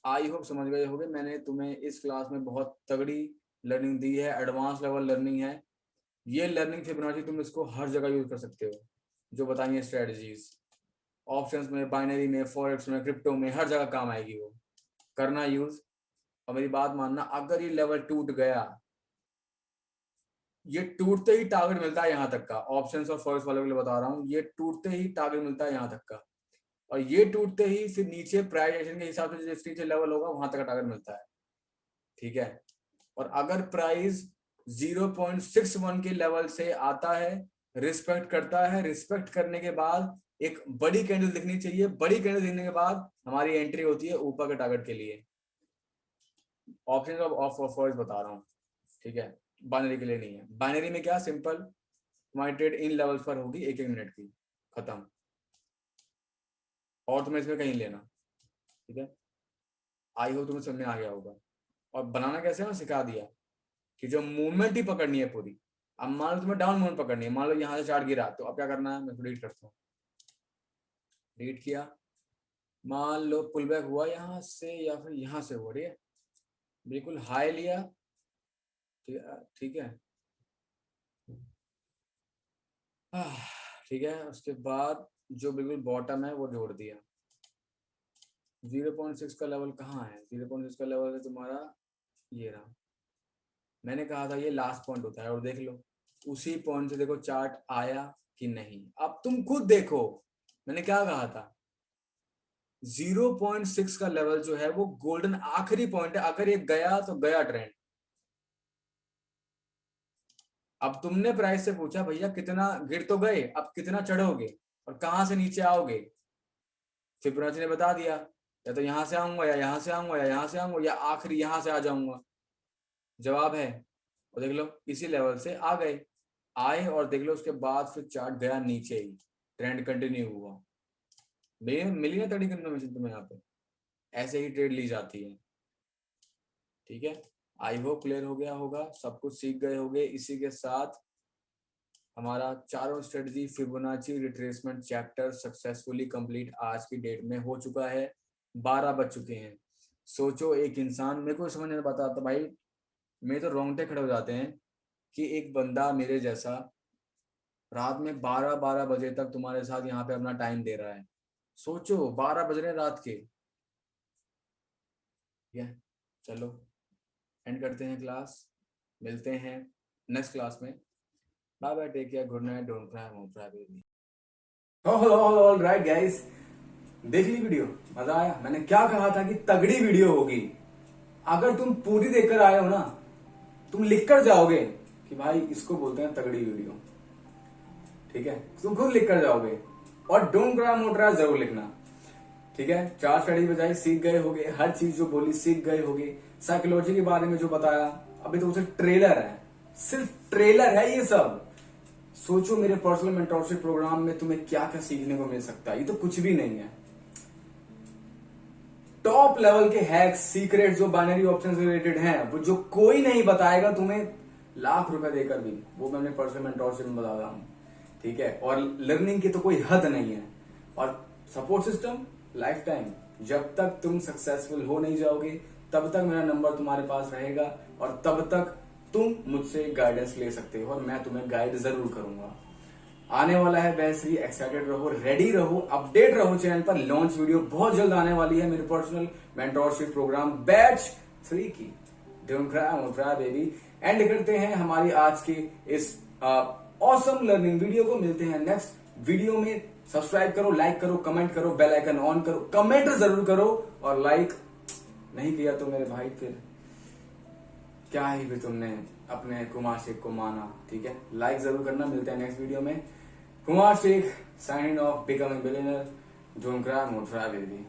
आई होप समझ गए होगे। मैंने तुम्हें इस क्लास में बहुत तगड़ी लर्निंग दी है, एडवांस लेवल लर्निंग है। ये लर्निंग फिबोनाची तुम इसको हर जगह यूज कर सकते हो, जो बताइए स्ट्रेटजीज, ऑप्शंस में, बाइनरी में, फॉरेक्स में, क्रिप्टो में, हर जगह काम आएगी वो, करना यूज। और मेरी बात मानना, अगर ये लेवल टूट गया, ये टूटते ही टारगेट मिलता है यहाँ तक का, ऑप्शंस और फॉरेक्स वालों के लिए बता रहा हूँ, ये टूटते ही टारगेट मिलता है यहाँ तक का, और ये टूटते ही फिर नीचे प्राइस एक्शन के हिसाब से जिस नीचे लेवल होगा वहां तक का टारगेट मिलता है, ठीक है। और अगर प्राइस 0.61 के लेवल से आता है, रिस्पेक्ट करता है, रिस्पेक्ट करने के बाद एक बड़ी कैंडल दिखनी चाहिए, बड़ी कैंडल दिखने के बाद हमारी एंट्री होती है ऊपर के टारगेट के लिए। ऑप्शन ऑफ फॉरेक्स बता रहा हूँ, ठीक है, बाइनरी के लिए नहीं है। बाइनरी में क्या, सिंपल, तुम्हारी ट्रेड इन लेवल्स पर होगी 1-1 मिनट की, खत्म, और तुम्हें इसमें कहीं लेना, ठीक है। आई हो तुम्हें समझ में आ गया होगा। और बनाना कैसे है, मैं सिखा दिया कि जो मूवमेंट ही पकड़नी है पूरी। अब मान लो तुम्हें डाउन मूवमेंट पकड़नी है, मान लो यहाँ से चार्ट गिरा, तो अब क्या करना है, मैं डिलीट करता हूँ, डिलीट किया, मान लो पुल बैक हुआ यहाँ से या फिर यहाँ से हुआ, ठीक है, बिल्कुल हाई लिया, ठीक है, ठीक है, उसके बाद जो बिल्कुल बॉटम है वो जोड़ दिया। 0.6 का लेवल कहाँ है, 0.6 का लेवल है तुम्हारा ये रहा, मैंने कहा था ये लास्ट पॉइंट होता है, और देख लो उसी पॉइंट से देखो चार्ट आया कि नहीं, अब तुम खुद देखो, मैंने क्या कहा था, 0.6 का लेवल जो है वो गोल्डन आखिरी पॉइंट है, अगर ये गया तो गया ट्रेंड। अब तुमने प्राइस से पूछा भैया कितना गिर तो गए, अब कितना चढ़ोगे और कहां से नीचे आओगे, फिबोनाची ने बता दिया, या तो यहां से आऊंगा, या यहां से आऊंगा, या यहां से आऊंगा, या आखिरी यहां से आ जाऊंगा, जवाब है। और देख लो इसी लेवल से आ गए, आए, और देख लो उसके बाद फिर चार्ट गया नीचे ही, ट्रेंड कंटिन्यू हुआ, मिली ना तगड़ी कंफर्मेशन तुम्हें यहाँ पे, ऐसे ही ट्रेड ली जाती है, ठीक है। आई होप क्लियर हो गया होगा, सब कुछ सीख गए होंगे। इसी के साथ हमारा चारों strategy Fibonacci retracement chapter successfully complete आज की डेट में हो चुका है, 12 बज चुके हैं। सोचो एक इंसान, मेरे को समझ नहीं आता भाई, मेरे तो रोंगटे खड़े हो जाते हैं कि एक बंदा मेरे जैसा रात में 12-12 बजे तक तुम्हारे साथ यहाँ पे अपना टाइम दे रहा है। सोचो 12 बज रहे हैं रात के। ठीक है, चलो एंड करते हैं क्लास, मिलते हैं नेक्स्ट क्लास में। Bye bye, take care, good night, don't cry, won't cry baby. All right guys, देख ली वीडियो, मजा आया? मैंने क्या कहा था कि तगड़ी वीडियो होगी। अगर तुम पूरी देखकर आए हो ना, तुम लिख कर जाओगे कि भाई इसको बोलते हैं तगड़ी वीडियो। ठीक है, तुम खुद लिख कर जाओगे। और डोंट क्राई वोंट क्राई जरूर लिखना। ठीक है, 4 स्टडी बजाई सीख गए होगे, हर चीज जो बोली सीख गए होगे। साइकोलॉजी के बारे में जो बताया, अभी तो सिर्फ ट्रेलर है, सिर्फ ट्रेलर है ये सब। सोचो मेरे पर्सनल मेंटरशिप प्रोग्राम में तुम्हें क्या क्या सीखने को मिल सकता है। ये तो कुछ भी नहीं है। टॉप लेवल के हैक्स, सीक्रेट जो बाइनरी ऑप्शन से रिलेटेड हैं, वो जो कोई नहीं बताएगा तुम्हें लाख रुपए देकर भी, वो मैं अपने पर्सनल मेंटरशिप में बता रहा हूं। ठीक है, और लर्निंग की तो कोई हद नहीं है। और सपोर्ट सिस्टम लाइफ टाइम, जब तक तुम सक्सेसफुल हो नहीं जाओगे तब तक मेरा नंबर तुम्हारे पास रहेगा, और तब तक तुम मुझसे गाइडेंस ले सकते हो और मैं तुम्हें गाइड जरूर करूंगा। आने वाला है वैसे ही, एक्साइटेड रहो, रेडी रहो, अपडेट रहो चैनल पर। लॉन्च वीडियो बहुत जल्द आने वाली है मेरे पर्सनल मेंटरशिप प्रोग्राम बैच 3 की। Don't cry won't cry baby. And करते हैं हमारी आज की इस ऑसम लर्निंग वीडियो को। मिलते हैं नेक्स्ट वीडियो में। सब्सक्राइब करो, लाइक करो, कमेंट करो, बेल आइकन ऑन करो, कमेंट जरूर करो। और लाइक नहीं किया तो मेरे भाई फिर क्या ही भी तुमने अपने कुमार शेख को माना। ठीक है, लाइक जरूर करना। मिलते हैं नेक्स्ट वीडियो में। Kumar Shaikh signing off, becoming billionaire. Don't cry won't cry baby.